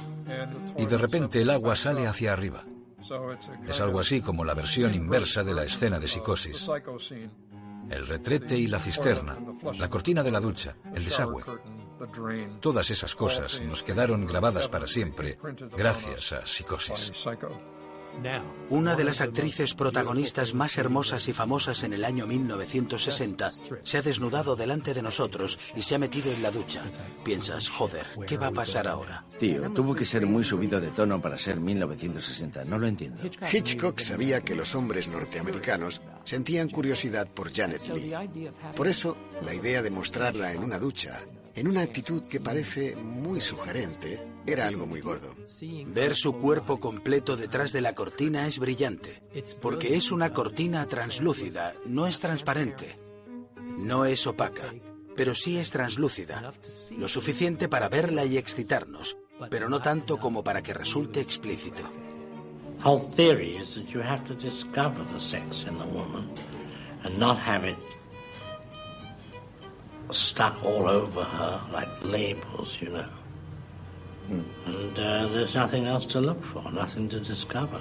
y de repente el agua sale hacia arriba. Es algo así como la versión inversa de la escena de Psicosis. El retrete y la cisterna, la cortina de la ducha, el desagüe. Todas esas cosas nos quedaron grabadas para siempre gracias a Psicosis. Una de las actrices protagonistas más hermosas y famosas en el año 1960 se ha desnudado delante de nosotros y se ha metido en la ducha. Piensas, joder, ¿qué va a pasar ahora? Tío, tuvo que ser muy subido de tono para ser 1960, no lo entiendo. Hitchcock sabía que los hombres norteamericanos sentían curiosidad por Janet Leigh. Por eso, la idea de mostrarla en una ducha, en una actitud que parece muy sugerente, era algo muy gordo. Ver su cuerpo completo detrás de la cortina es brillante, porque es una cortina translúcida, no es transparente, no es opaca, pero sí es translúcida, lo suficiente para verla y excitarnos, pero no tanto como para que resulte explícito. Whole theory is that you have to discover the sex in the woman and not have it stuck all over her like labels, you know. And there's nothing else to look for, nothing to discover.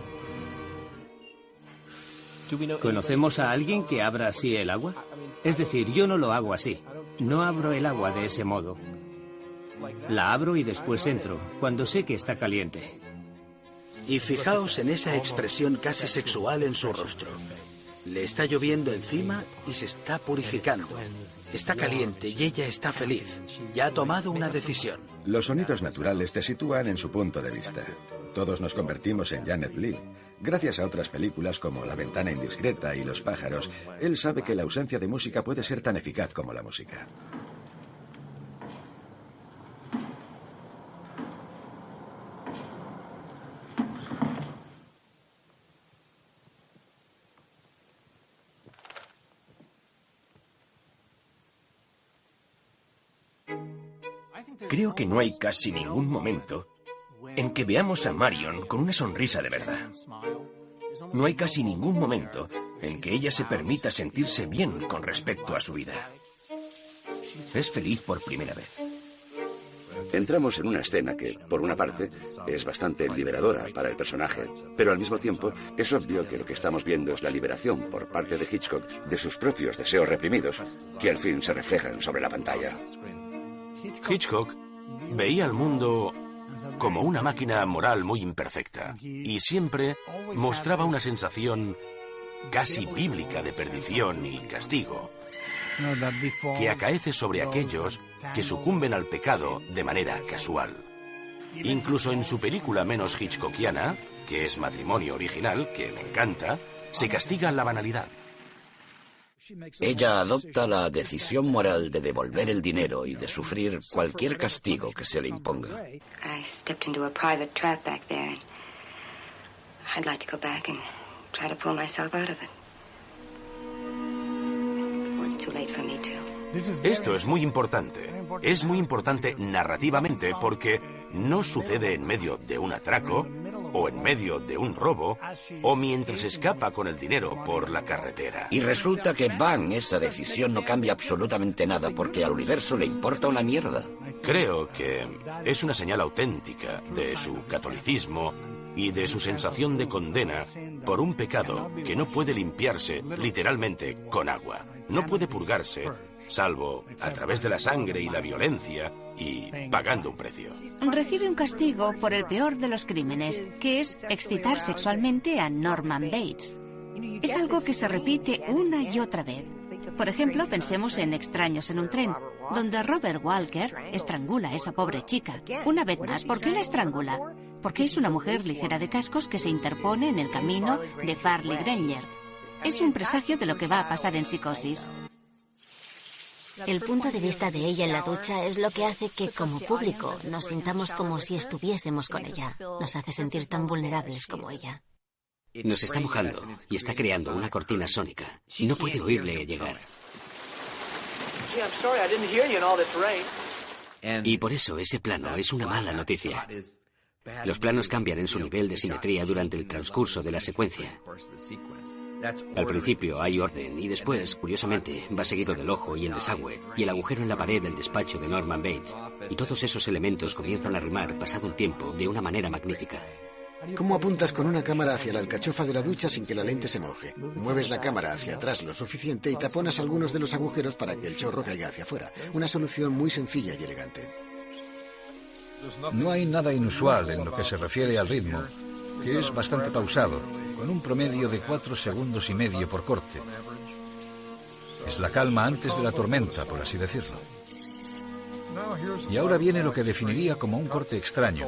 ¿Conocemos a alguien que abra así el agua? Es decir, yo no lo hago así. No abro el agua de ese modo. La abro y después entro, cuando sé que está caliente. Y fijaos en esa expresión casi sexual en su rostro. Le está lloviendo encima y se está purificando. Está caliente y ella está feliz. Ya ha tomado una decisión. Los sonidos naturales te sitúan en su punto de vista. Todos nos convertimos en Janet Leigh. Gracias a otras películas como La ventana indiscreta y Los pájaros, él sabe que la ausencia de música puede ser tan eficaz como la música. Creo que no hay casi ningún momento en que veamos a Marion con una sonrisa de verdad. No hay casi ningún momento en que ella se permita sentirse bien con respecto a su vida. Es feliz por primera vez. Entramos en una escena que, por una parte, es bastante liberadora para el personaje, pero al mismo tiempo es obvio que lo que estamos viendo es la liberación por parte de Hitchcock de sus propios deseos reprimidos, que al fin se reflejan sobre la pantalla. Hitchcock veía al mundo como una máquina moral muy imperfecta y siempre mostraba una sensación casi bíblica de perdición y castigo que acaece sobre aquellos que sucumben al pecado de manera casual. Incluso en su película menos hitchcockiana, que es Matrimonio Original, que me encanta, se castiga la banalidad. Ella adopta la decisión moral de devolver el dinero y de sufrir cualquier castigo que se le imponga. I stepped into a private trap back there, and I'd like to go back and try to pull myself out of it. Before it's too late for me to. Esto es muy importante. Es muy importante narrativamente porque no sucede en medio de un atraco o en medio de un robo o mientras escapa con el dinero por la carretera. Y resulta que esa decisión no cambia absolutamente nada porque al universo le importa una mierda. Creo que es una señal auténtica de su catolicismo y de su sensación de condena por un pecado que no puede limpiarse literalmente con agua. No puede purgarse, salvo a través de la sangre y la violencia y pagando un precio. Recibe un castigo por el peor de los crímenes, que es excitar sexualmente a Norman Bates. Es algo que se repite una y otra vez. Por ejemplo, pensemos en Extraños en un tren, donde Robert Walker estrangula a esa pobre chica. Una vez más, ¿por qué la estrangula? Porque es una mujer ligera de cascos que se interpone en el camino de Farley Granger. Es un presagio de lo que va a pasar en Psicosis. El punto de vista de ella en la ducha es lo que hace que, como público, nos sintamos como si estuviésemos con ella. Nos hace sentir tan vulnerables como ella. Nos está mojando y está creando una cortina sónica. No puede oírle llegar. Y por eso ese plano es una mala noticia. Los planos cambian en su nivel de simetría durante el transcurso de la secuencia. Al principio hay orden y después, curiosamente, va seguido del ojo y el desagüe y el agujero en la pared del despacho de Norman Bates. Y todos esos elementos comienzan a rimar pasado un tiempo de una manera magnífica. ¿Cómo apuntas con una cámara hacia la alcachofa de la ducha sin que la lente se moje? Mueves la cámara hacia atrás lo suficiente y taponas algunos de los agujeros para que el chorro caiga hacia afuera. Una solución muy sencilla y elegante. No hay nada inusual en lo que se refiere al ritmo, que es bastante pausado, con un promedio de 4,5 segundos por corte. Es la calma antes de la tormenta, por así decirlo. Y ahora viene lo que definiría como un corte extraño.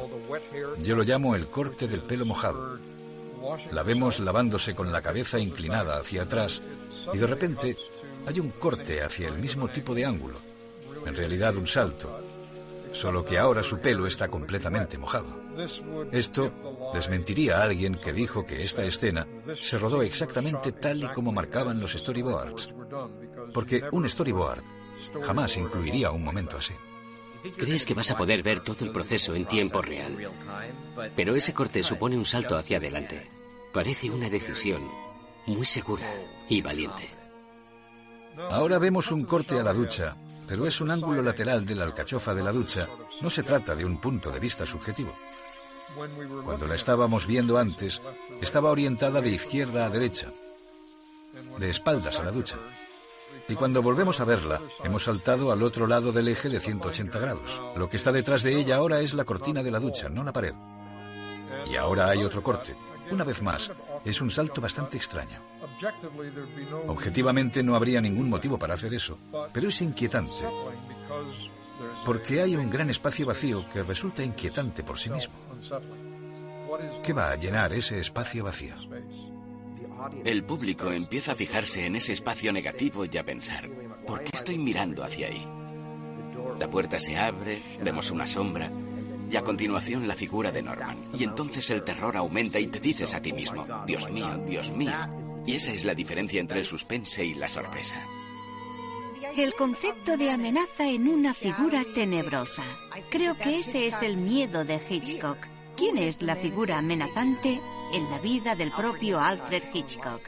Yo lo llamo el corte del pelo mojado. La vemos lavándose con la cabeza inclinada hacia atrás y de repente hay un corte hacia el mismo tipo de ángulo. En realidad un salto. Solo que ahora su pelo está completamente mojado. Esto desmentiría a alguien que dijo que esta escena se rodó exactamente tal y como marcaban los storyboards. Porque un storyboard jamás incluiría un momento así. Crees que vas a poder ver todo el proceso en tiempo real. Pero ese corte supone un salto hacia adelante. Parece una decisión muy segura y valiente. Ahora vemos un corte a la ducha, pero es un ángulo lateral de la alcachofa de la ducha. No se trata de un punto de vista subjetivo. Cuando la estábamos viendo antes, estaba orientada de izquierda a derecha, de espaldas a la ducha. Y cuando volvemos a verla, hemos saltado al otro lado del eje de 180 grados. Lo que está detrás de ella ahora es la cortina de la ducha, no la pared. Y ahora hay otro corte. Una vez más, es un salto bastante extraño. Objetivamente no habría ningún motivo para hacer eso, pero es inquietante, porque hay un gran espacio vacío que resulta inquietante por sí mismo. ¿Qué va a llenar ese espacio vacío? El público empieza a fijarse en ese espacio negativo y a pensar, ¿por qué estoy mirando hacia ahí? La puerta se abre, vemos una sombra y a continuación la figura de Norman. Y entonces el terror aumenta y te dices a ti mismo, Dios mío, Dios mío. Y esa es la diferencia entre el suspense y la sorpresa. El concepto de amenaza en una figura tenebrosa. Creo que ese es el miedo de Hitchcock. ¿Quién es la figura amenazante en la vida del propio Alfred Hitchcock?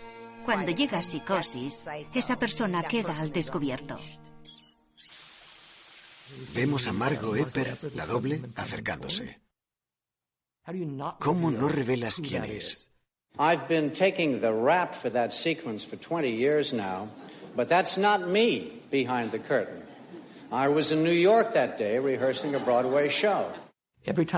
Cuando llega a psicosis, esa persona queda al descubierto. Vemos a Margot Epper, la doble, acercándose. ¿Cómo no revelas quién es? I've been taking the rap for that sequence for 20 years now, but that's not me behind the curtain. I was in New York that day rehearsing a Broadway show.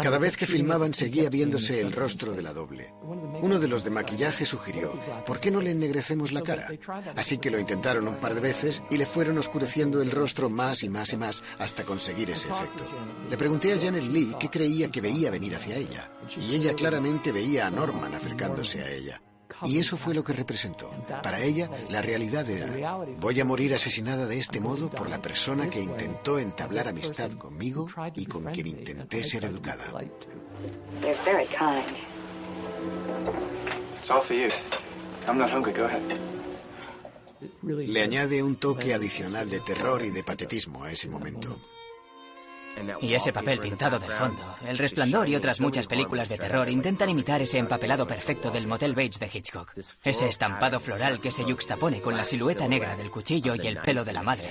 Cada vez que filmaban seguía viéndose el rostro de la doble. Uno de los de maquillaje sugirió, ¿por qué no le ennegrecemos la cara? Así que lo intentaron un par de veces y le fueron oscureciendo el rostro más y más y más hasta conseguir ese efecto. Le pregunté a Janet Leigh qué creía que veía venir hacia ella, y ella claramente veía a Norman acercándose a ella. Y eso fue lo que representó. Para ella, la realidad era, voy a morir asesinada de este modo por la persona que intentó entablar amistad conmigo y con quien intenté ser educada. They're very kind. It's all for you. I'm not hungry. Go ahead. Le añade un toque adicional de terror y de patetismo a ese momento. Y ese papel pintado del fondo. El Resplandor y otras muchas películas de terror intentan imitar ese empapelado perfecto del Motel Bates de Hitchcock. Ese estampado floral que se yuxtapone con la silueta negra del cuchillo y el pelo de la madre.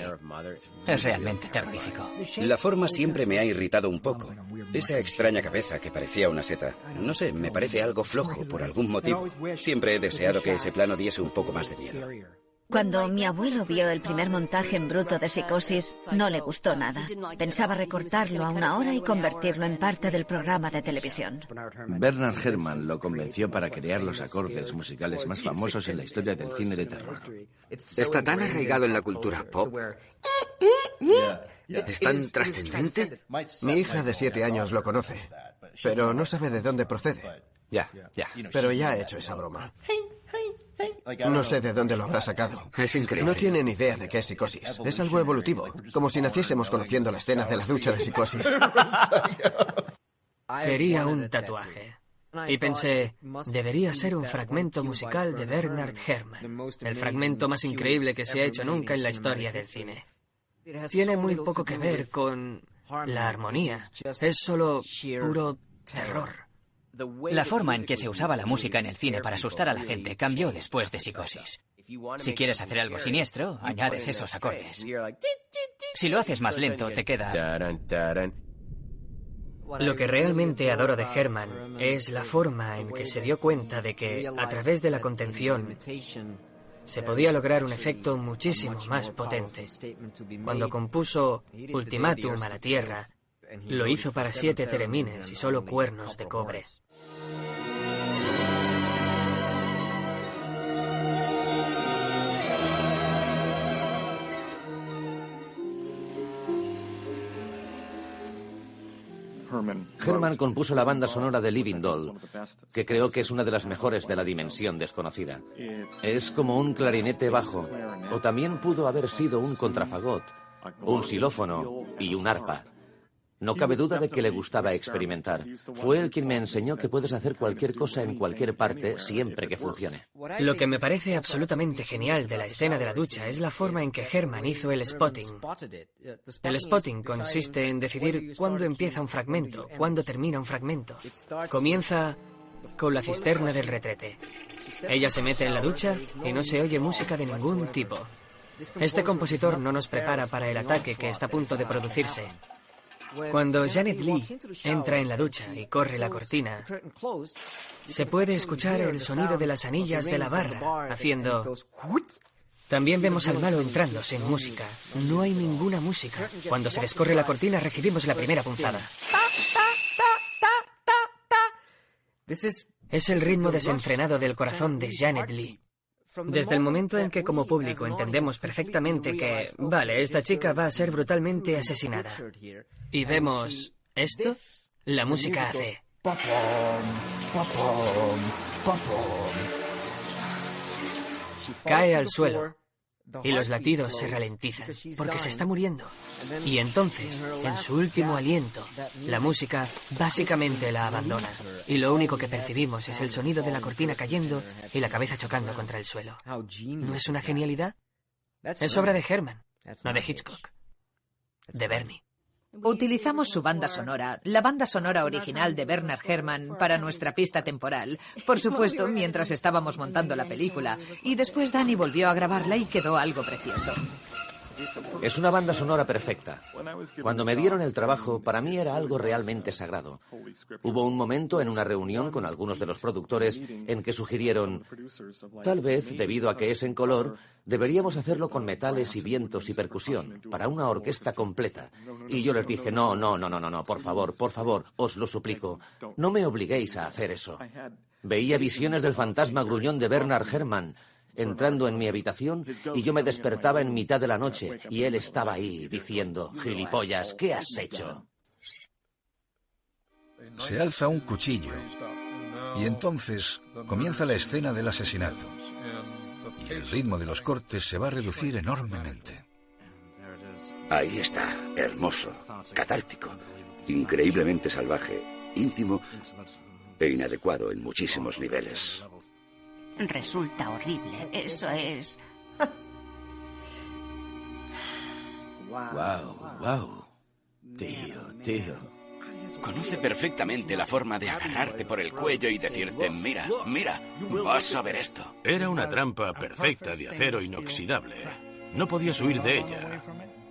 Es realmente terrorífico. La forma siempre me ha irritado un poco. Esa extraña cabeza que parecía una seta. No sé, me parece algo flojo por algún motivo. Siempre he deseado que ese plano diese un poco más de miedo. Cuando mi abuelo vio el primer montaje en bruto de Psicosis, no le gustó nada. Pensaba recortarlo a 1 hora y convertirlo en parte del programa de televisión. Bernard Herrmann lo convenció para crear los acordes musicales más famosos en la historia del cine de terror. Está tan arraigado en la cultura pop. ¿Es tan trascendente? Mi hija de 7 años lo conoce, pero no sabe de dónde procede. Ya. Pero ya ha hecho esa broma. No sé de dónde lo habrá sacado. Es increíble. No tiene ni idea de qué es Psicosis. Es algo evolutivo, como si naciésemos conociendo la escena de la ducha de Psicosis. Quería un tatuaje. Y pensé, debería ser un fragmento musical de Bernard Herrmann, el fragmento más increíble que se ha hecho nunca en la historia del cine. Tiene muy poco que ver con la armonía, es solo puro terror. La forma en que se usaba la música en el cine para asustar a la gente cambió después de Psicosis. Si quieres hacer algo siniestro, añades esos acordes. Si lo haces más lento, te queda... Lo que realmente adoro de Herrmann es la forma en que se dio cuenta de que, a través de la contención, se podía lograr un efecto muchísimo más potente. Cuando compuso Ultimátum a la Tierra, lo hizo para 7 teremines y solo cuernos de cobre. Herrmann compuso la banda sonora de Living Doll, que creo que es una de las mejores de la dimensión desconocida. Es como un clarinete bajo, o también pudo haber sido un contrafagot, un xilófono y un arpa. No cabe duda de que le gustaba experimentar. Fue él quien me enseñó que puedes hacer cualquier cosa en cualquier parte siempre que funcione. Lo que me parece absolutamente genial de la escena de la ducha es la forma en que Herrmann hizo el spotting. El spotting consiste en decidir cuándo empieza un fragmento, cuándo termina un fragmento. Comienza con la cisterna del retrete. Ella se mete en la ducha y no se oye música de ningún tipo. Este compositor no nos prepara para el ataque que está a punto de producirse. Cuando Janet Leigh entra en la ducha y corre la cortina, se puede escuchar el sonido de las anillas de la barra haciendo... También vemos al malo entrando sin música. No hay ninguna música. Cuando se descorre la cortina recibimos la primera punzada. Es el ritmo desenfrenado del corazón de Janet Leigh. Desde el momento en que como público entendemos perfectamente que, vale, esta chica va a ser brutalmente asesinada, y vemos esto, la música hace... Cae al suelo y los latidos se ralentizan porque se está muriendo. Y entonces, en su último aliento, la música básicamente la abandona. Y lo único que percibimos es el sonido de la cortina cayendo y la cabeza chocando contra el suelo. ¿No es una genialidad? Es obra de Herrmann, no de Hitchcock. De Bernie. Utilizamos su banda sonora, la banda sonora original de Bernard Herrmann, para nuestra pista temporal. Por supuesto, mientras estábamos montando la película. Y después Danny volvió a grabarla y quedó algo precioso. Es una banda sonora perfecta. Cuando me dieron el trabajo, para mí era algo realmente sagrado. Hubo un momento en una reunión con algunos de los productores en que sugirieron, tal vez, debido a que es en color, deberíamos hacerlo con metales y vientos y percusión, para una orquesta completa. Y yo les dije, no, por favor, os lo suplico, no me obliguéis a hacer eso. Veía visiones del fantasma gruñón de Bernard Herrmann entrando en mi habitación y yo me despertaba en mitad de la noche y él estaba ahí diciendo, gilipollas, ¿qué has hecho? Se alza un cuchillo y entonces comienza la escena del asesinato y el ritmo de los cortes se va a reducir enormemente. Ahí está, hermoso, catártico, increíblemente salvaje, íntimo e inadecuado en muchísimos niveles. Resulta horrible, eso es... Wow. Tío. Conoce perfectamente la forma de agarrarte por el cuello y decirte, mira, vas a ver esto. Era una trampa perfecta de acero inoxidable. No podías huir de ella.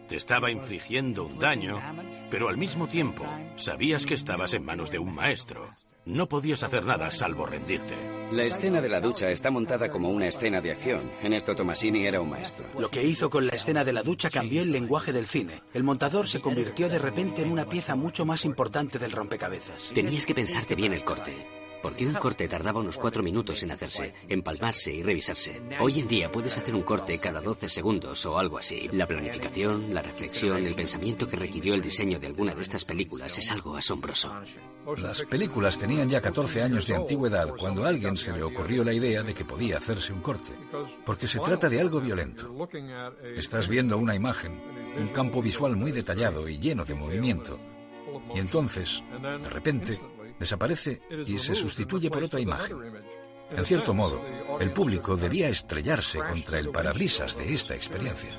Te estaba infligiendo un daño, pero al mismo tiempo sabías que estabas en manos de un maestro. No podías hacer nada salvo rendirte. La escena de la ducha está montada como una escena de acción. En esto Tomasini era un maestro. Lo que hizo con la escena de la ducha cambió el lenguaje del cine. El montador se convirtió de repente en una pieza mucho más importante del rompecabezas. Tenías que pensarte bien el corte. Porque un corte tardaba unos 4 minutos en hacerse, empalmarse y revisarse. Hoy en día puedes hacer un corte cada 12 segundos o algo así. La planificación, la reflexión, el pensamiento que requirió el diseño de alguna de estas películas es algo asombroso. Las películas tenían ya 14 años de antigüedad cuando a alguien se le ocurrió la idea de que podía hacerse un corte. Porque se trata de algo violento. Estás viendo una imagen, un campo visual muy detallado y lleno de movimiento. Y entonces, de repente, desaparece y se sustituye por otra imagen. En cierto modo, el público debía estrellarse contra el parabrisas de esta experiencia.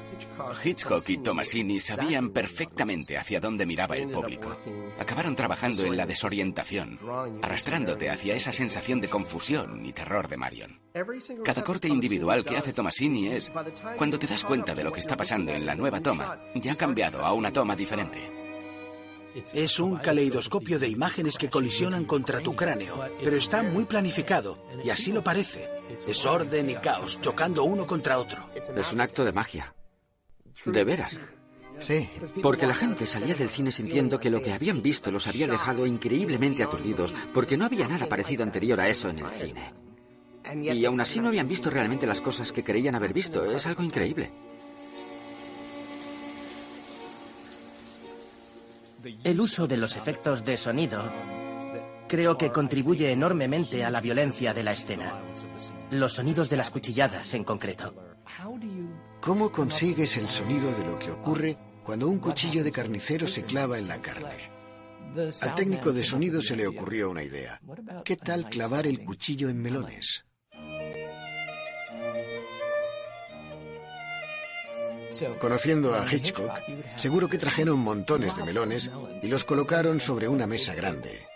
Hitchcock y Tomasini sabían perfectamente hacia dónde miraba el público. Acabaron trabajando en la desorientación, arrastrándote hacia esa sensación de confusión y terror de Marion. Cada corte individual que hace Tomasini es, cuando te das cuenta de lo que está pasando en la nueva toma, ya ha cambiado a una toma diferente. Es un caleidoscopio de imágenes que colisionan contra tu cráneo, pero está muy planificado, y así lo parece. Es orden y caos, chocando uno contra otro. Es un acto de magia. De veras. Sí. Porque la gente salía del cine sintiendo que lo que habían visto los había dejado increíblemente aturdidos, porque no había nada parecido anterior a eso en el cine. Y aún así no habían visto realmente las cosas que creían haber visto. Es algo increíble. El uso de los efectos de sonido creo que contribuye enormemente a la violencia de la escena. Los sonidos de las cuchilladas en concreto. ¿Cómo consigues el sonido de lo que ocurre cuando un cuchillo de carnicero se clava en la carne? Al técnico de sonido se le ocurrió una idea. ¿Qué tal clavar el cuchillo en melones? Conociendo a Hitchcock, seguro que trajeron montones de melones y los colocaron sobre una mesa grande.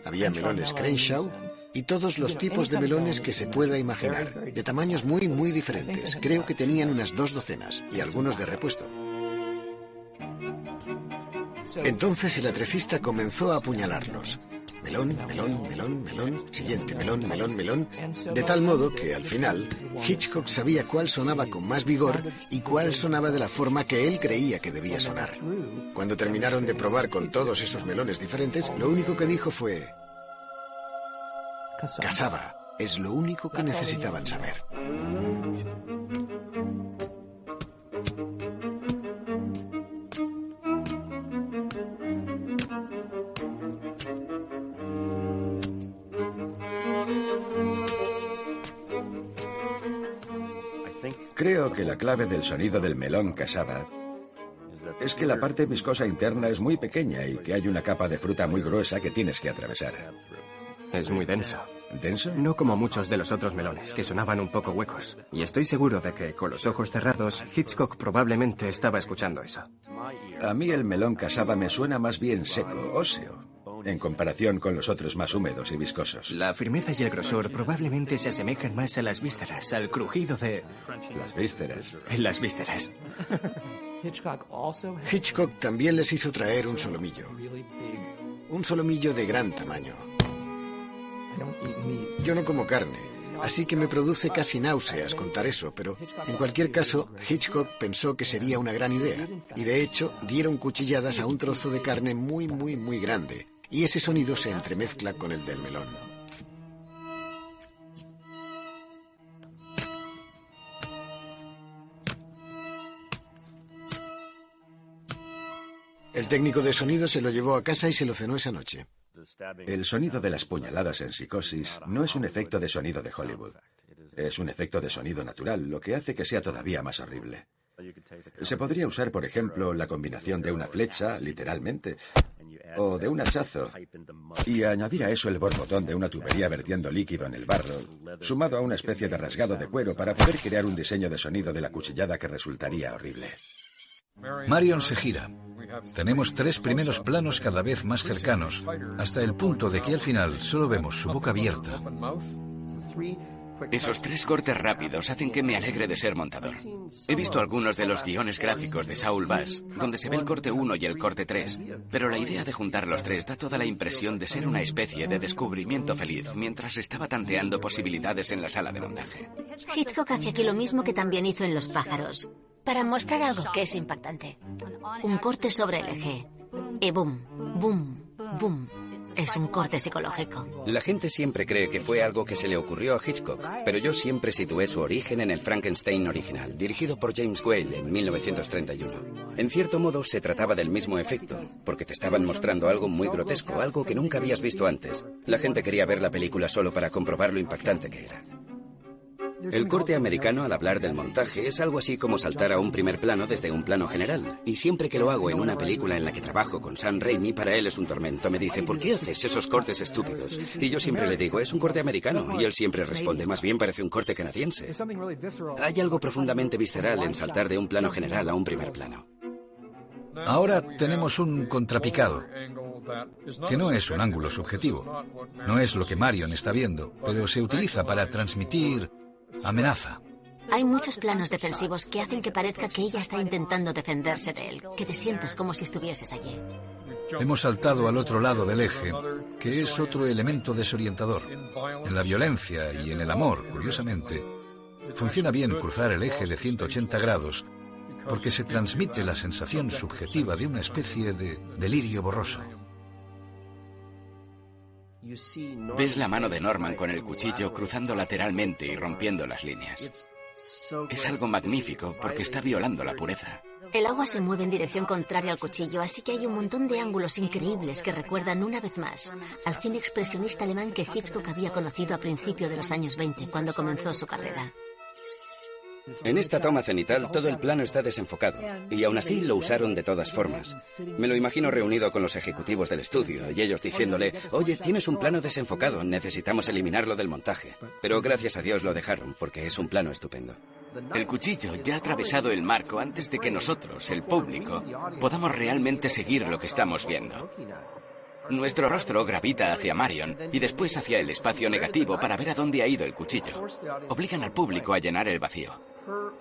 Había melones Crenshaw y todos los tipos de melones que se pueda imaginar, de tamaños muy, muy diferentes. Creo que tenían unas 2 docenas y algunos de repuesto. Entonces el atrecista comenzó a apuñalarlos. Melón, melón, melón, melón, siguiente melón, melón, melón, de tal modo que al final Hitchcock sabía cuál sonaba con más vigor y cuál sonaba de la forma que él creía que debía sonar. Cuando terminaron de probar con todos esos melones diferentes, lo único que dijo fue: Casaba, es lo único que necesitaban saber. Creo que la clave del sonido del melón casaba es que la parte viscosa interna es muy pequeña y que hay una capa de fruta muy gruesa que tienes que atravesar. Es muy denso. ¿Denso? No como muchos de los otros melones, que sonaban un poco huecos. Y estoy seguro de que, con los ojos cerrados, Hitchcock probablemente estaba escuchando eso. A mí el melón casaba me suena más bien seco, óseo, en comparación con los otros más húmedos y viscosos. La firmeza y el grosor probablemente se asemejan más a las vísceras, al crujido de... Las vísceras. Las vísceras. Hitchcock también les hizo traer un solomillo. Un solomillo de gran tamaño. Yo no como carne, así que me produce casi náuseas contar eso, pero en cualquier caso, Hitchcock pensó que sería una gran idea, y de hecho dieron cuchilladas a un trozo de carne muy, muy, muy grande, y ese sonido se entremezcla con el del melón. El técnico de sonido se lo llevó a casa y se lo cenó esa noche. El sonido de las puñaladas en Psicosis no es un efecto de sonido de Hollywood. Es un efecto de sonido natural, lo que hace que sea todavía más horrible. Se podría usar, por ejemplo, la combinación de una flecha, literalmente, o de un hachazo, y añadir a eso el borbotón de una tubería vertiendo líquido en el barro, sumado a una especie de rasgado de cuero para poder crear un diseño de sonido de la cuchillada que resultaría horrible. Marion se gira. Tenemos 3 primeros planos cada vez más cercanos, hasta el punto de que al final solo vemos su boca abierta. Esos 3 cortes rápidos hacen que me alegre de ser montador. He visto algunos de los guiones gráficos de Saul Bass, donde se ve el corte 1 y el corte 3, pero la idea de juntar los 3 da toda la impresión de ser una especie de descubrimiento feliz mientras estaba tanteando posibilidades en la sala de montaje. Hitchcock hace aquí lo mismo que también hizo en Los pájaros, para mostrar algo que es impactante. Un corte sobre el eje. Y boom, boom, boom. Es un corte psicológico. La gente siempre cree que fue algo que se le ocurrió a Hitchcock, pero yo siempre situé su origen en el Frankenstein original, dirigido por James Whale en 1931. En cierto modo se trataba del mismo efecto, porque te estaban mostrando algo muy grotesco, algo que nunca habías visto antes. La gente quería ver la película solo para comprobar lo impactante que era. El corte americano al hablar del montaje es algo así como saltar a un primer plano desde un plano general. Y siempre que lo hago en una película en la que trabajo con Sam Raimi, para él es un tormento. Me dice, ¿por qué haces esos cortes estúpidos? Y yo siempre le digo, es un corte americano. Y él siempre responde, más bien parece un corte canadiense. Hay algo profundamente visceral en saltar de un plano general a un primer plano. Ahora tenemos un contrapicado, que no es un ángulo subjetivo. No es lo que Marion está viendo, pero se utiliza para transmitir amenaza. Hay muchos planos defensivos que hacen que parezca que ella está intentando defenderse de él, que te sientas como si estuvieses allí. Hemos saltado al otro lado del eje, que es otro elemento desorientador. En la violencia y en el amor, curiosamente, funciona bien cruzar el eje de 180 grados, porque se transmite la sensación subjetiva de una especie de delirio borroso. Ves la mano de Norman con el cuchillo cruzando lateralmente y rompiendo las líneas. Es algo magnífico porque está violando la pureza. El agua se mueve en dirección contraria al cuchillo, así que hay un montón de ángulos increíbles que recuerdan una vez más al cine expresionista alemán que Hitchcock había conocido a principios de los años 20, cuando comenzó su carrera. En esta toma cenital todo el plano está desenfocado, y aún así lo usaron de todas formas. Me lo imagino reunido con los ejecutivos del estudio, y ellos diciéndole, oye, tienes un plano desenfocado, necesitamos eliminarlo del montaje. Pero gracias a Dios lo dejaron, porque es un plano estupendo. El cuchillo ya ha atravesado el marco antes de que nosotros, el público, podamos realmente seguir lo que estamos viendo. Nuestro rostro gravita hacia Marion y después hacia el espacio negativo para ver a dónde ha ido el cuchillo. Obligan al público a llenar el vacío.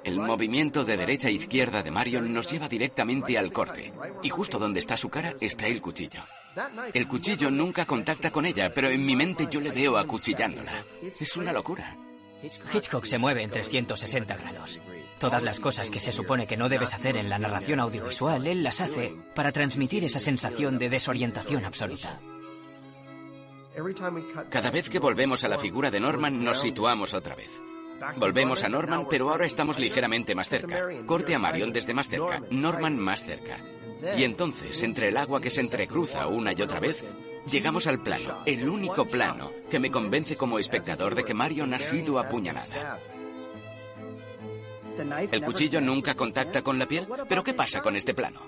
El movimiento de derecha a izquierda de Marion nos lleva directamente al corte. Y justo donde está su cara está el cuchillo. El cuchillo nunca contacta con ella, pero en mi mente yo le veo acuchillándola. Es una locura. Hitchcock se mueve en 360 grados. Todas las cosas que se supone que no debes hacer en la narración audiovisual, él las hace para transmitir esa sensación de desorientación absoluta. Cada vez que volvemos a la figura de Norman, nos situamos otra vez. Volvemos a Norman, pero ahora estamos ligeramente más cerca. Corte a Marion desde más cerca, Norman más cerca. Y entonces, entre el agua que se entrecruza una y otra vez, llegamos al plano, el único plano que me convence como espectador de que Marion ha sido apuñalada. ¿El cuchillo nunca contacta con la piel? ¿Pero qué pasa con este plano?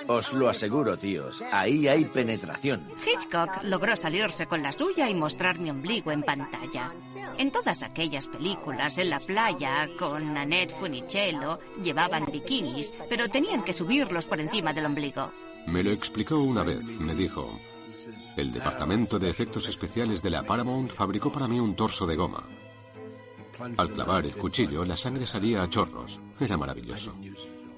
Os lo aseguro, tíos, ahí hay penetración. Hitchcock logró salirse con la suya y mostrar mi ombligo en pantalla. En todas aquellas películas, en la playa, con Annette Funicello, llevaban bikinis, pero tenían que subirlos por encima del ombligo. Me lo explicó una vez, me dijo. El departamento de efectos especiales de la Paramount fabricó para mí un torso de goma. Al clavar el cuchillo, la sangre salía a chorros. Era maravilloso.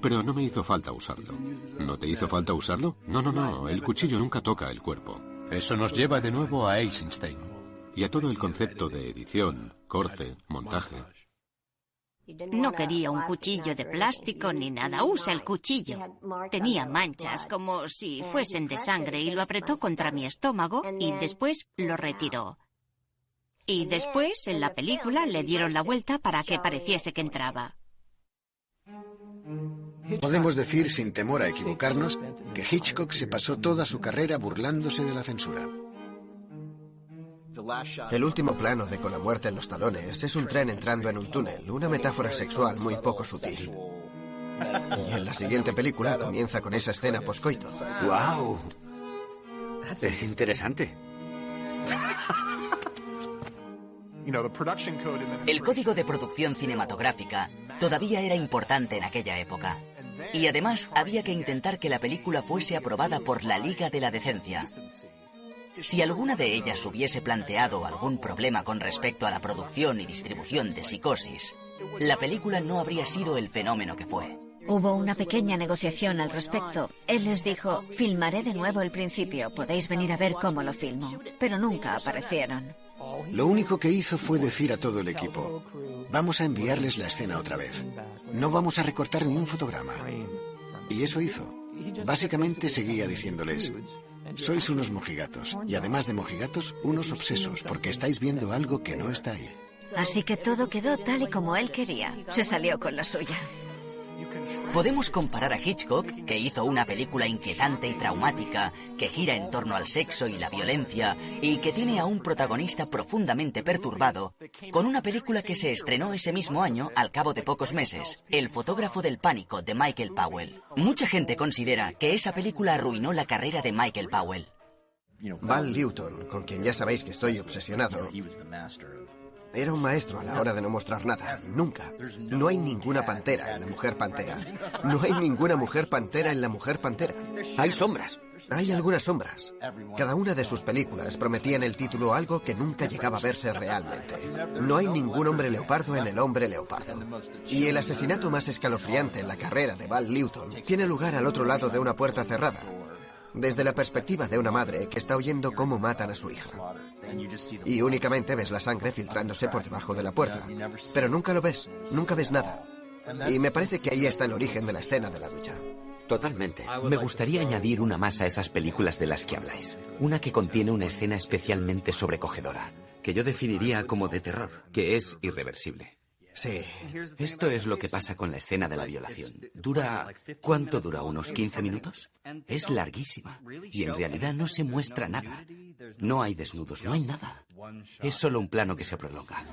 Pero no me hizo falta usarlo. ¿No te hizo falta usarlo? No. El cuchillo nunca toca el cuerpo. Eso nos lleva de nuevo a Eisenstein. Y a todo el concepto de edición, corte, montaje. No quería un cuchillo de plástico ni nada. Usa el cuchillo. Tenía manchas como si fuesen de sangre y lo apretó contra mi estómago y después lo retiró. Y después, en la película, le dieron la vuelta para que pareciese que entraba. Podemos decir, sin temor a equivocarnos, que Hitchcock se pasó toda su carrera burlándose de la censura. El último plano de Con la muerte en los talones es un tren entrando en un túnel, una metáfora sexual muy poco sutil. Y en la siguiente película comienza con esa escena poscoito. ¡Guau! Es interesante. El código de producción cinematográfica todavía era importante en aquella época. Y además había que intentar que la película fuese aprobada por la Liga de la Decencia. Si alguna de ellas hubiese planteado algún problema con respecto a la producción y distribución de Psicosis, la película no habría sido el fenómeno que fue. Hubo una pequeña negociación al respecto. Él les dijo, filmaré de nuevo el principio, podéis venir a ver cómo lo filmo. Pero nunca aparecieron. Lo único que hizo fue decir a todo el equipo, vamos a enviarles la escena otra vez. No vamos a recortar ni un fotograma. Y eso hizo. Básicamente seguía diciéndoles, sois unos mojigatos, y además de mojigatos, unos obsesos, porque estáis viendo algo que no está ahí. Así que todo quedó tal y como él quería. Se salió con la suya. Podemos comparar a Hitchcock, que hizo una película inquietante y traumática, que gira en torno al sexo y la violencia, y que tiene a un protagonista profundamente perturbado, con una película que se estrenó ese mismo año al cabo de pocos meses, El fotógrafo del pánico, de Michael Powell. Mucha gente considera que esa película arruinó la carrera de Michael Powell. Val Lewton, con quien ya sabéis que estoy obsesionado, era un maestro a la hora de no mostrar nada, nunca. No hay ninguna pantera en La Mujer Pantera. No hay ninguna mujer pantera en La Mujer Pantera. Hay sombras. Hay algunas sombras. Cada una de sus películas prometía en el título algo que nunca llegaba a verse realmente. No hay ningún hombre leopardo en El Hombre Leopardo. Y el asesinato más escalofriante en la carrera de Val Lewton tiene lugar al otro lado de una puerta cerrada, desde la perspectiva de una madre que está oyendo cómo matan a su hija. Y únicamente ves la sangre filtrándose por debajo de la puerta. Pero nunca lo ves, nunca ves nada. Y me parece que ahí está el origen de la escena de la ducha. Totalmente. Me gustaría añadir una más a esas películas de las que habláis. Una que contiene una escena especialmente sobrecogedora, que yo definiría como de terror, que es irreversible. Sí. Esto es lo que pasa con la escena de la violación. ¿Cuánto dura? ¿Unos 15 minutos? Es larguísima. Y en realidad no se muestra nada. No hay desnudos, no hay nada. Es solo un plano que se prolonga.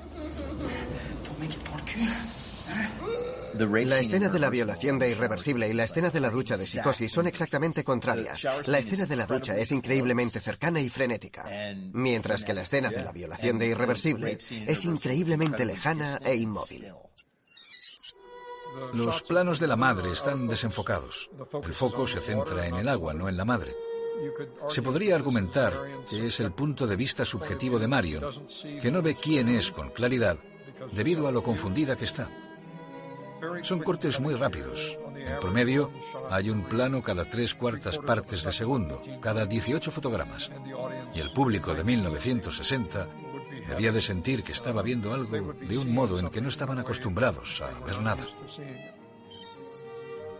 La escena de la violación de Irreversible y la escena de la ducha de Psicosis son exactamente contrarias. La escena de la ducha es increíblemente cercana y frenética, mientras que la escena de la violación de Irreversible es increíblemente lejana e inmóvil. Los planos de la madre están desenfocados. El foco se centra en el agua, no en la madre. Se podría argumentar que es el punto de vista subjetivo de Marion, que no ve quién es con claridad debido a lo confundida que está. Son cortes muy rápidos. En promedio, hay un plano cada 3/4 partes de segundo, cada 18 fotogramas. Y el público de 1960 debía de sentir que estaba viendo algo de un modo en que no estaban acostumbrados a ver nada.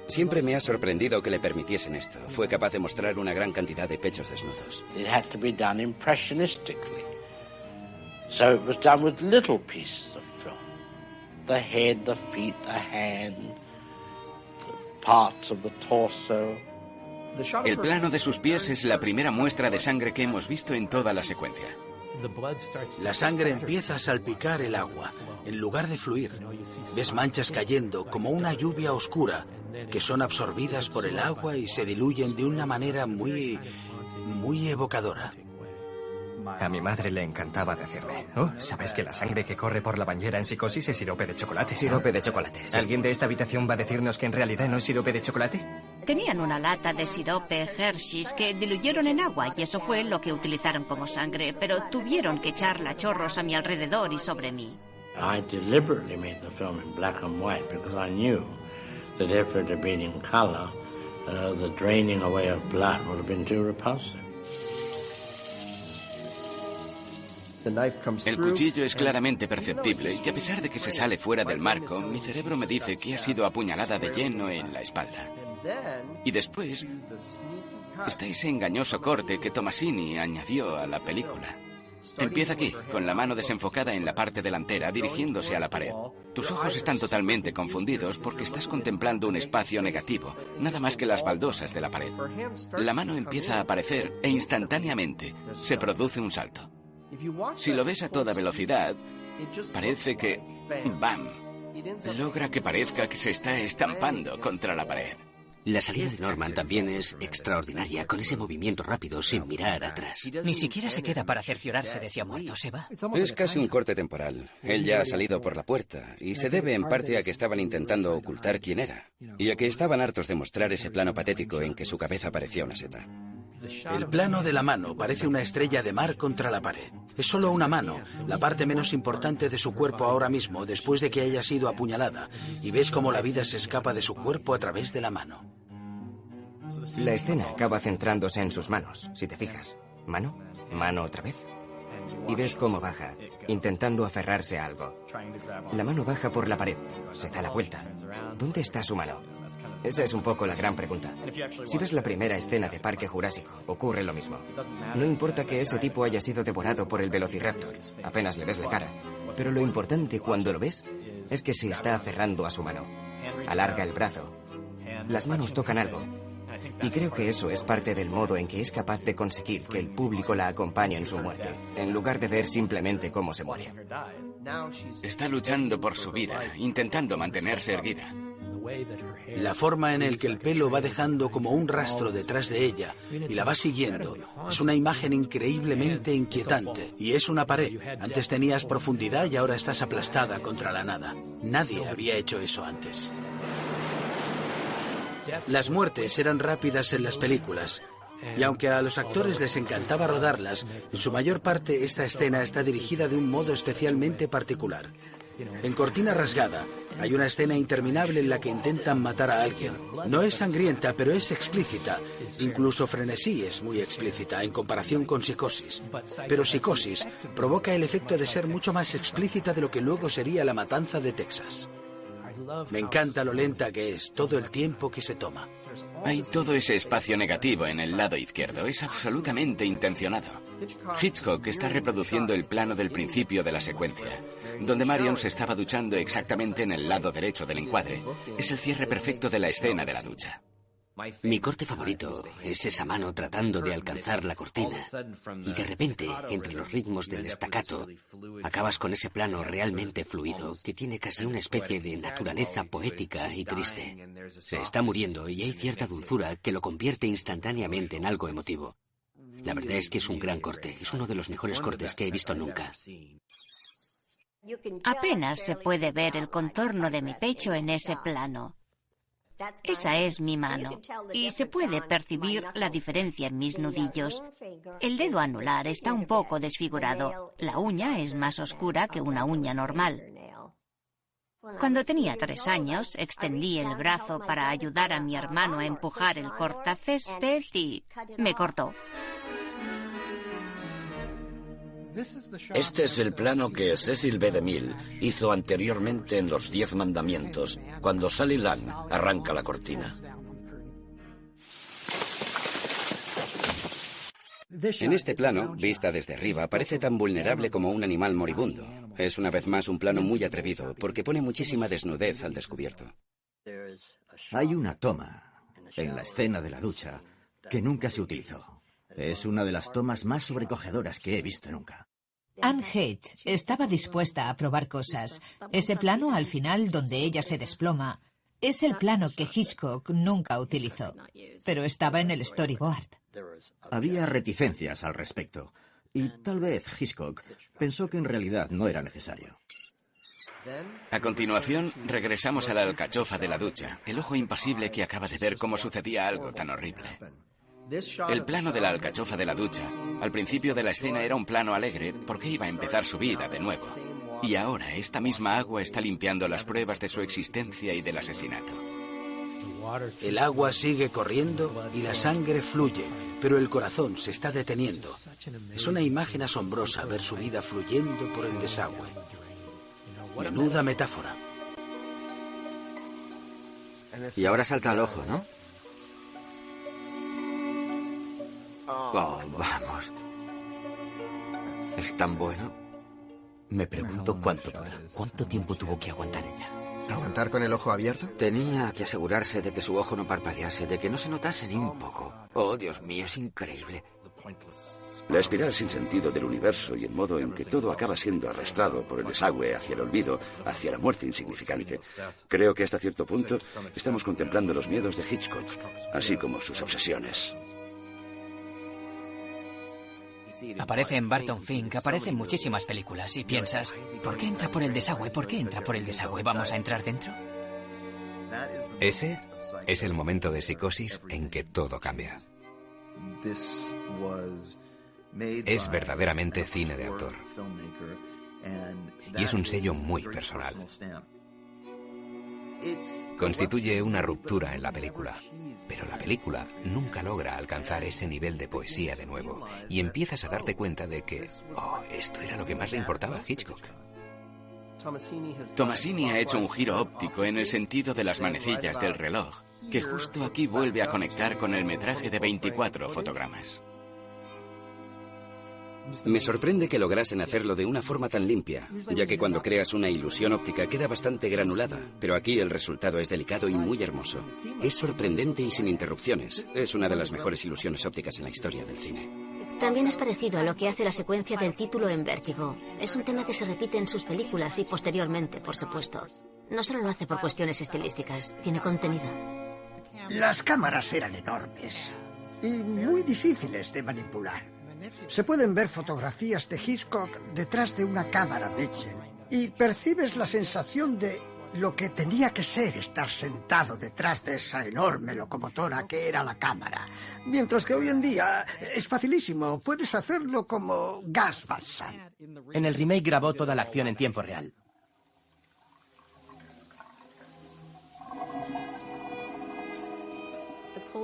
Siempre me ha sorprendido que le permitiesen esto. Fue capaz de mostrar una gran cantidad de pechos desnudos. It had to be done impressionistically. So it was done with little pieces of film. The head, the feet, the hand, the parts of the torso. El plano de sus pies es la primera muestra de sangre que hemos visto en toda la secuencia. La sangre empieza a salpicar el agua, en lugar de fluir. Ves manchas cayendo como una lluvia oscura, que son absorbidas por el agua y se diluyen de una manera muy evocadora. A mi madre le encantaba decirme: oh, ¿sabes que la sangre que corre por la bañera en Psicosis es sirope de chocolate? Sirope de chocolate. Sí. ¿Alguien de esta habitación va a decirnos que en realidad no es sirope de chocolate? Tenían una lata de sirope Hershey's que diluyeron en agua y eso fue lo que utilizaron como sangre, pero tuvieron que echarla a chorros a mi alrededor y sobre mí. I deliberately made the film in black and white because I knew that if it had been in color, the draining away of blood would have been too repulsive. El cuchillo es claramente perceptible y que a pesar de que se sale fuera del marco, mi cerebro me dice que ha sido apuñalada de lleno en la espalda. Y después está ese engañoso corte que Tomasini añadió a la película. Empieza aquí, con la mano desenfocada en la parte delantera, dirigiéndose a la pared. Tus ojos están totalmente confundidos porque estás contemplando un espacio negativo, nada más que las baldosas de la pared. La mano empieza a aparecer e instantáneamente se produce un salto. Si lo ves a toda velocidad, parece que... ¡bam! Logra que parezca que se está estampando contra la pared. La salida de Norman también es extraordinaria, con ese movimiento rápido sin mirar atrás. Ni siquiera se queda para cerciorarse de si ha muerto, se va. Es casi un corte temporal. Él ya ha salido por la puerta y se debe en parte a que estaban intentando ocultar quién era y a que estaban hartos de mostrar ese plano patético en que su cabeza parecía una seta. El plano de la mano parece una estrella de mar contra la pared. Es solo una mano, la parte menos importante de su cuerpo ahora mismo, después de que haya sido apuñalada, y ves cómo la vida se escapa de su cuerpo a través de la mano. La escena acaba centrándose en sus manos, si te fijas. Mano, mano otra vez. Y ves cómo baja, intentando aferrarse a algo. La mano baja por la pared, se da la vuelta. ¿Dónde está su mano? Esa es un poco la gran pregunta. Si ves la primera escena de Parque Jurásico, ocurre lo mismo. No importa que ese tipo haya sido devorado por el Velociraptor, apenas le ves la cara. Pero lo importante cuando lo ves es que se está aferrando a su mano. Alarga el brazo Las manos tocan algo. Y creo que eso es parte del modo en que es capaz de conseguir que el público la acompañe en su muerte, en lugar de ver simplemente cómo se muere. Está luchando por su vida, intentando mantenerse erguida. La forma en la que el pelo va dejando como un rastro detrás de ella y la va siguiendo es una imagen increíblemente inquietante. Y es una pared. Antes tenías profundidad y ahora estás aplastada contra la nada. Nadie había hecho eso antes. Las muertes eran rápidas en las películas. Y aunque a los actores les encantaba rodarlas, en su mayor parte esta escena está dirigida de un modo especialmente particular. En Cortina Rasgada hay una escena interminable en la que intentan matar a alguien. No es sangrienta, pero es explícita. Incluso Frenesí es muy explícita en comparación con Psicosis. Pero Psicosis provoca el efecto de ser mucho más explícita de lo que luego sería La Matanza de Texas. Me encanta lo lenta que es, todo el tiempo que se toma. Hay todo ese espacio negativo en el lado izquierdo. Es absolutamente intencionado. Hitchcock está reproduciendo el plano del principio de la secuencia, donde Marion se estaba duchando exactamente en el lado derecho del encuadre. Es el cierre perfecto de la escena de la ducha. Mi corte favorito es esa mano tratando de alcanzar la cortina. Y de repente, entre los ritmos del staccato, acabas con ese plano realmente fluido que tiene casi una especie de naturaleza poética y triste. Se está muriendo y hay cierta dulzura que lo convierte instantáneamente en algo emotivo. La verdad es que es un gran corte. Es uno de los mejores cortes que he visto nunca. Apenas se puede ver el contorno de mi pecho en ese plano. Esa es mi mano, y se puede percibir la diferencia en mis nudillos. El dedo anular está un poco desfigurado. La uña es más oscura que una uña normal. Cuando tenía 3 años, extendí el brazo para ayudar a mi hermano a empujar el cortacésped y me cortó. Este es el plano que Cecil B. DeMille hizo anteriormente en Los 10 Mandamientos, cuando Sally Lang arranca la cortina. En este plano, vista desde arriba, parece tan vulnerable como un animal moribundo. Es una vez más un plano muy atrevido, porque pone muchísima desnudez al descubierto. Hay una toma en la escena de la ducha que nunca se utilizó. Es una de las tomas más sobrecogedoras que he visto nunca. Anne Heche estaba dispuesta a probar cosas. Ese plano al final donde ella se desploma es el plano que Hitchcock nunca utilizó, pero estaba en el storyboard. Había reticencias al respecto, y tal vez Hitchcock pensó que en realidad no era necesario. A continuación, regresamos a la alcachofa de la ducha, el ojo impasible que acaba de ver cómo sucedía algo tan horrible. El plano de la alcachofa de la ducha, al principio de la escena era un plano alegre porque iba a empezar su vida de nuevo. Y ahora esta misma agua está limpiando las pruebas de su existencia y del asesinato. El agua sigue corriendo y la sangre fluye, pero el corazón se está deteniendo. Es una imagen asombrosa ver su vida fluyendo por el desagüe. Menuda metáfora. Y ahora salta al ojo, ¿no? Oh, vamos. ¿Es tan bueno? Me pregunto cuánto dura. ¿Cuánto tiempo tuvo que aguantar ella? ¿Aguantar con el ojo abierto? Tenía que asegurarse de que su ojo no parpadease, de que no se notase ni un poco. Oh, Dios mío, es increíble. La espiral sin sentido del universo y el modo en que todo acaba siendo arrastrado por el desagüe hacia el olvido, hacia la muerte insignificante. Creo que hasta cierto punto estamos contemplando los miedos de Hitchcock, así como sus obsesiones. Aparece en Barton Fink, aparece en muchísimas películas y piensas, ¿por qué entra por el desagüe? ¿Por qué entra por el desagüe? ¿Vamos a entrar dentro? Ese es el momento de Psicosis en que todo cambia. Es verdaderamente cine de autor. Y es un sello muy personal. Constituye una ruptura en la película, pero la película nunca logra alcanzar ese nivel de poesía de nuevo, y empiezas a darte cuenta de que, esto era lo que más le importaba a Hitchcock. Tomasini ha hecho un giro óptico en el sentido de las manecillas del reloj, que justo aquí vuelve a conectar con el metraje de 24 fotogramas. Me sorprende que lograsen hacerlo de una forma tan limpia, ya que cuando creas una ilusión óptica queda bastante granulada, pero aquí el resultado es delicado y muy hermoso. Es sorprendente y sin interrupciones. Es una de las mejores ilusiones ópticas en la historia del cine. También es parecido a lo que hace la secuencia del título en Vértigo. Es un tema que se repite en sus películas y posteriormente, por supuesto. No solo lo hace por cuestiones estilísticas, tiene contenido. Las cámaras eran enormes y muy difíciles de manipular. Se pueden ver fotografías de Hitchcock detrás de una cámara Mitchell y percibes la sensación de lo que tenía que ser estar sentado detrás de esa enorme locomotora que era la cámara. Mientras que hoy en día es facilísimo, puedes hacerlo como Gus Van Sant. En el remake grabó toda la acción en tiempo real.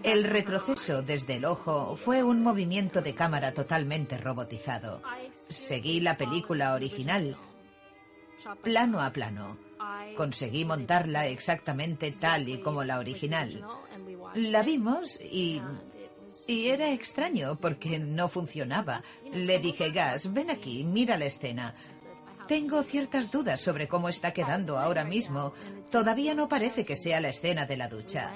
El retroceso desde el ojo fue un movimiento de cámara totalmente robotizado. Seguí la película original, plano a plano. Conseguí montarla exactamente tal y como la original. La vimos y era extraño porque no funcionaba. Le dije, Gus, ven aquí, mira la escena. Tengo ciertas dudas sobre cómo está quedando ahora mismo. Todavía no parece que sea la escena de la ducha.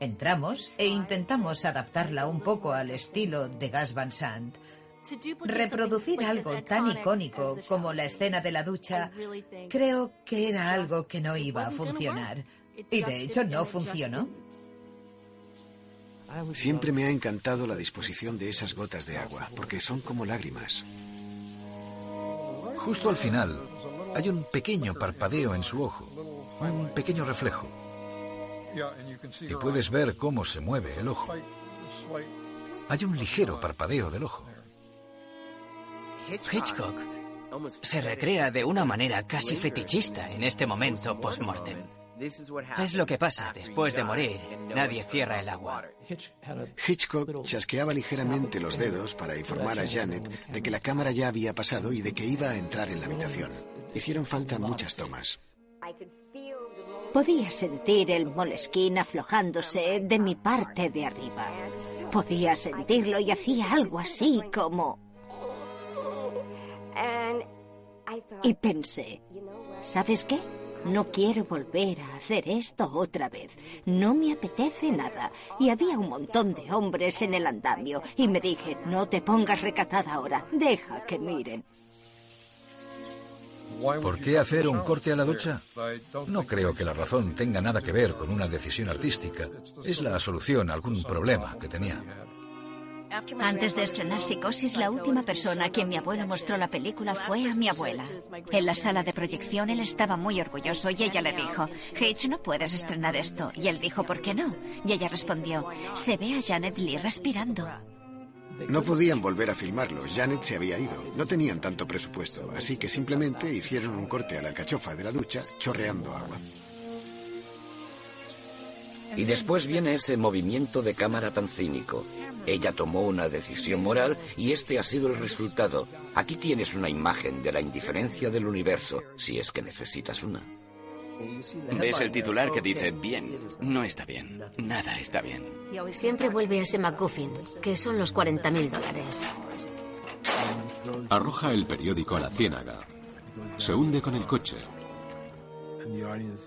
Entramos e intentamos adaptarla un poco al estilo de Gus Van Sant. Reproducir algo tan icónico como la escena de la ducha, creo que era algo que no iba a funcionar. Y de hecho no funcionó. Siempre me ha encantado la disposición de esas gotas de agua, porque son como lágrimas. Justo al final, hay un pequeño parpadeo en su ojo, un pequeño reflejo. Y puedes ver cómo se mueve el ojo. Hay un ligero parpadeo del ojo. Hitchcock se recrea de una manera casi fetichista en este momento post-mortem. Es lo que pasa después de morir. Nadie cierra el agua. Hitchcock chasqueaba ligeramente los dedos para informar a Janet de que la cámara ya había pasado y de que iba a entrar en la habitación. Hicieron falta muchas tomas. Podía sentir el Moleskine aflojándose de mi parte de arriba. Podía sentirlo y hacía algo así como... Y pensé, ¿sabes qué? No quiero volver a hacer esto otra vez. No me apetece nada. Y había un montón de hombres en el andamio. Y me dije, no te pongas recatada ahora. Deja que miren. ¿Por qué hacer un corte a la ducha? No creo que la razón tenga nada que ver con una decisión artística. Es la solución a algún problema que tenía. Antes de estrenar Psicosis, la última persona a quien mi abuelo mostró la película fue a mi abuela. En la sala de proyección él estaba muy orgulloso y ella le dijo, Hitch, no puedes estrenar esto. Y él dijo, ¿por qué no? Y ella respondió, se ve a Janet Leigh respirando. No podían volver a filmarlo, Janet se había ido. No tenían tanto presupuesto, así que simplemente hicieron un corte a la alcachofa de la ducha, chorreando agua. Y después viene ese movimiento de cámara tan cínico. Ella tomó una decisión moral y este ha sido el resultado. Aquí tienes una imagen de la indiferencia del universo, si es que necesitas una. ¿Ves el titular que dice bien? No está bien. Nada está bien. Siempre vuelve a ese MacGuffin, que son los $40.000. Arroja el periódico a la ciénaga. Se hunde con el coche.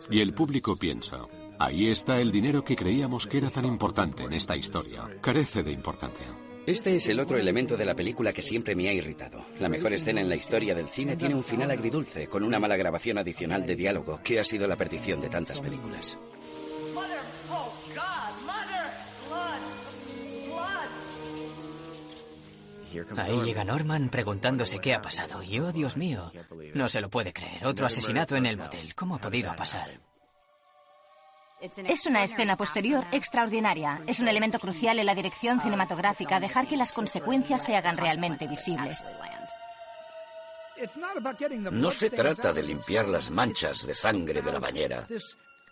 Y el público piensa, ahí está el dinero que creíamos que era tan importante en esta historia. Carece de importancia. Este es el otro elemento de la película que siempre me ha irritado. La mejor escena en la historia del cine tiene un final agridulce, con una mala grabación adicional de diálogo, que ha sido la perdición de tantas películas. Ahí llega Norman preguntándose qué ha pasado. Y oh, Dios mío, no se lo puede creer. Otro asesinato en el motel. ¿Cómo ha podido pasar? Es una escena posterior extraordinaria. Es un elemento crucial en la dirección cinematográfica, dejar que las consecuencias se hagan realmente visibles. No se trata de limpiar las manchas de sangre de la bañera.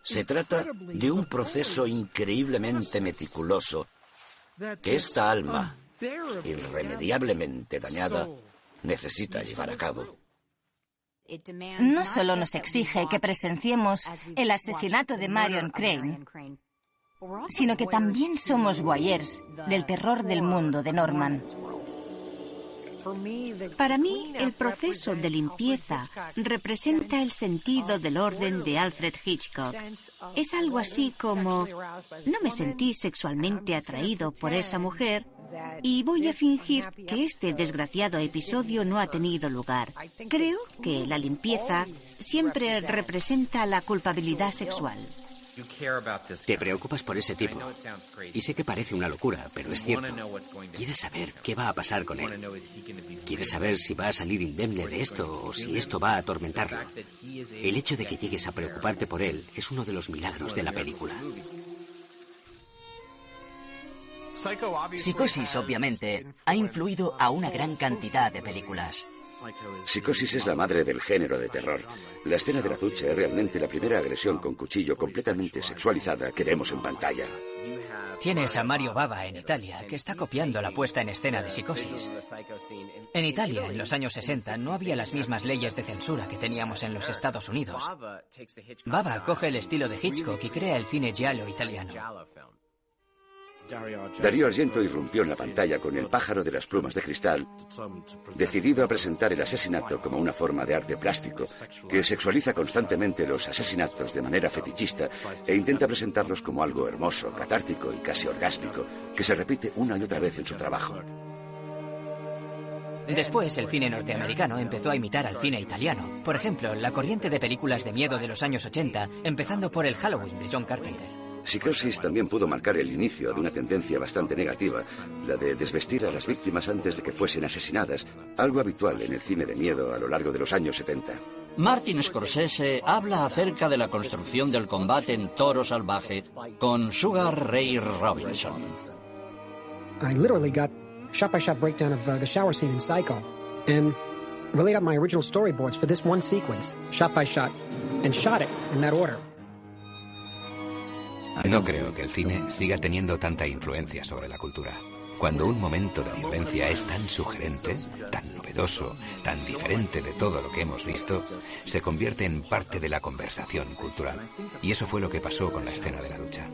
Se trata de un proceso increíblemente meticuloso que esta alma, irremediablemente dañada, necesita llevar a cabo. No solo nos exige que presenciemos el asesinato de Marion Crane, sino que también somos voyeurs del terror del mundo de Norman. Para mí, el proceso de limpieza representa el sentido del orden de Alfred Hitchcock. Es algo así como: no me sentí sexualmente atraído por esa mujer y voy a fingir que este desgraciado episodio no ha tenido lugar. Creo que la limpieza siempre representa la culpabilidad sexual. Te preocupas por ese tipo. Y sé que parece una locura, pero es cierto. Quieres saber qué va a pasar con él. Quieres saber si va a salir indemne de esto o si esto va a atormentarlo. El hecho de que llegues a preocuparte por él es uno de los milagros de la película. Psicosis, obviamente, ha influido a una gran cantidad de películas. Psicosis es la madre del género de terror. La escena de la ducha es realmente la primera agresión con cuchillo completamente sexualizada que vemos en pantalla. Tienes a Mario Bava en Italia, que está copiando la puesta en escena de Psicosis. En Italia, en los años 60, no había las mismas leyes de censura que teníamos en los Estados Unidos. Bava coge el estilo de Hitchcock y crea el cine giallo italiano. Dario Argento irrumpió en la pantalla con El pájaro de las plumas de cristal, decidido a presentar el asesinato como una forma de arte plástico, que sexualiza constantemente los asesinatos de manera fetichista e intenta presentarlos como algo hermoso, catártico y casi orgásmico, que se repite una y otra vez en su trabajo. Después, el cine norteamericano empezó a imitar al cine italiano. Por ejemplo, la corriente de películas de miedo de los años 80, empezando por el Halloween de John Carpenter. Psicosis también pudo marcar el inicio de una tendencia bastante negativa, la de desvestir a las víctimas antes de que fuesen asesinadas, algo habitual en el cine de miedo a lo largo de los años 70. Martin Scorsese habla acerca de la construcción del combate en toro salvaje con Sugar Ray Robinson. I literally got shot-by-shot breakdown of the shower scene in Psycho, and relayed out my original storyboards for this one sequence, shot by shot, and shot it in that order. No creo que el cine siga teniendo tanta influencia sobre la cultura. Cuando un momento de violencia es tan sugerente, tan novedoso, tan diferente de todo lo que hemos visto, se convierte en parte de la conversación cultural. Y eso fue lo que pasó con la escena de la ducha.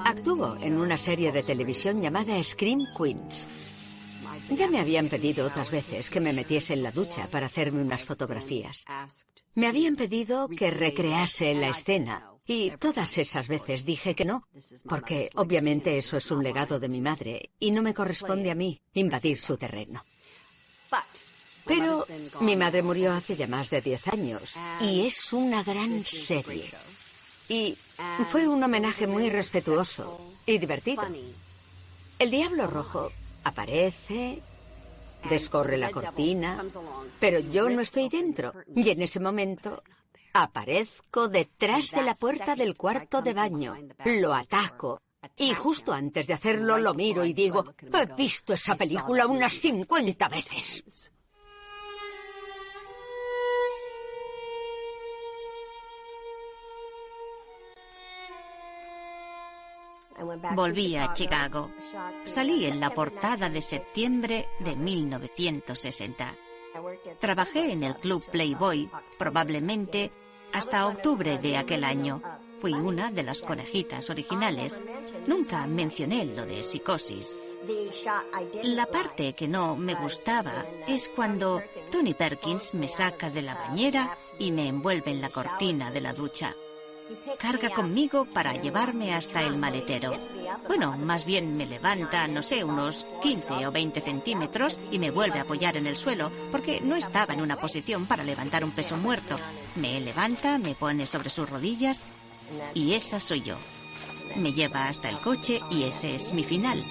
Actuó en una serie de televisión llamada Scream Queens. Ya me habían pedido otras veces que me metiese en la ducha para hacerme unas fotografías. Me habían pedido que recrease la escena y todas esas veces dije que no, porque obviamente eso es un legado de mi madre y no me corresponde a mí invadir su terreno. Pero mi madre murió hace ya más de 10 años y es una gran serie. Y fue un homenaje muy respetuoso y divertido. El Diablo Rojo aparece, descorre la cortina, pero yo no estoy dentro. Y en ese momento aparezco detrás de la puerta del cuarto de baño. Lo ataco. Y justo antes de hacerlo lo miro y digo, he visto esa película unas 50 veces. Volví a Chicago. Salí en la portada de septiembre de 1960. Trabajé en el Club Playboy, probablemente hasta octubre de aquel año. Fui una de las conejitas originales. Nunca mencioné lo de Psicosis. La parte que no me gustaba es cuando Tony Perkins me saca de la bañera y me envuelve en la cortina de la ducha. Carga conmigo para llevarme hasta el maletero. Bueno, más bien me levanta, no sé, unos 15 o 20 centímetros y me vuelve a apoyar en el suelo porque no estaba en una posición para levantar un peso muerto. Me levanta, me pone sobre sus rodillas y esa soy yo. Me lleva hasta el coche y ese es mi final.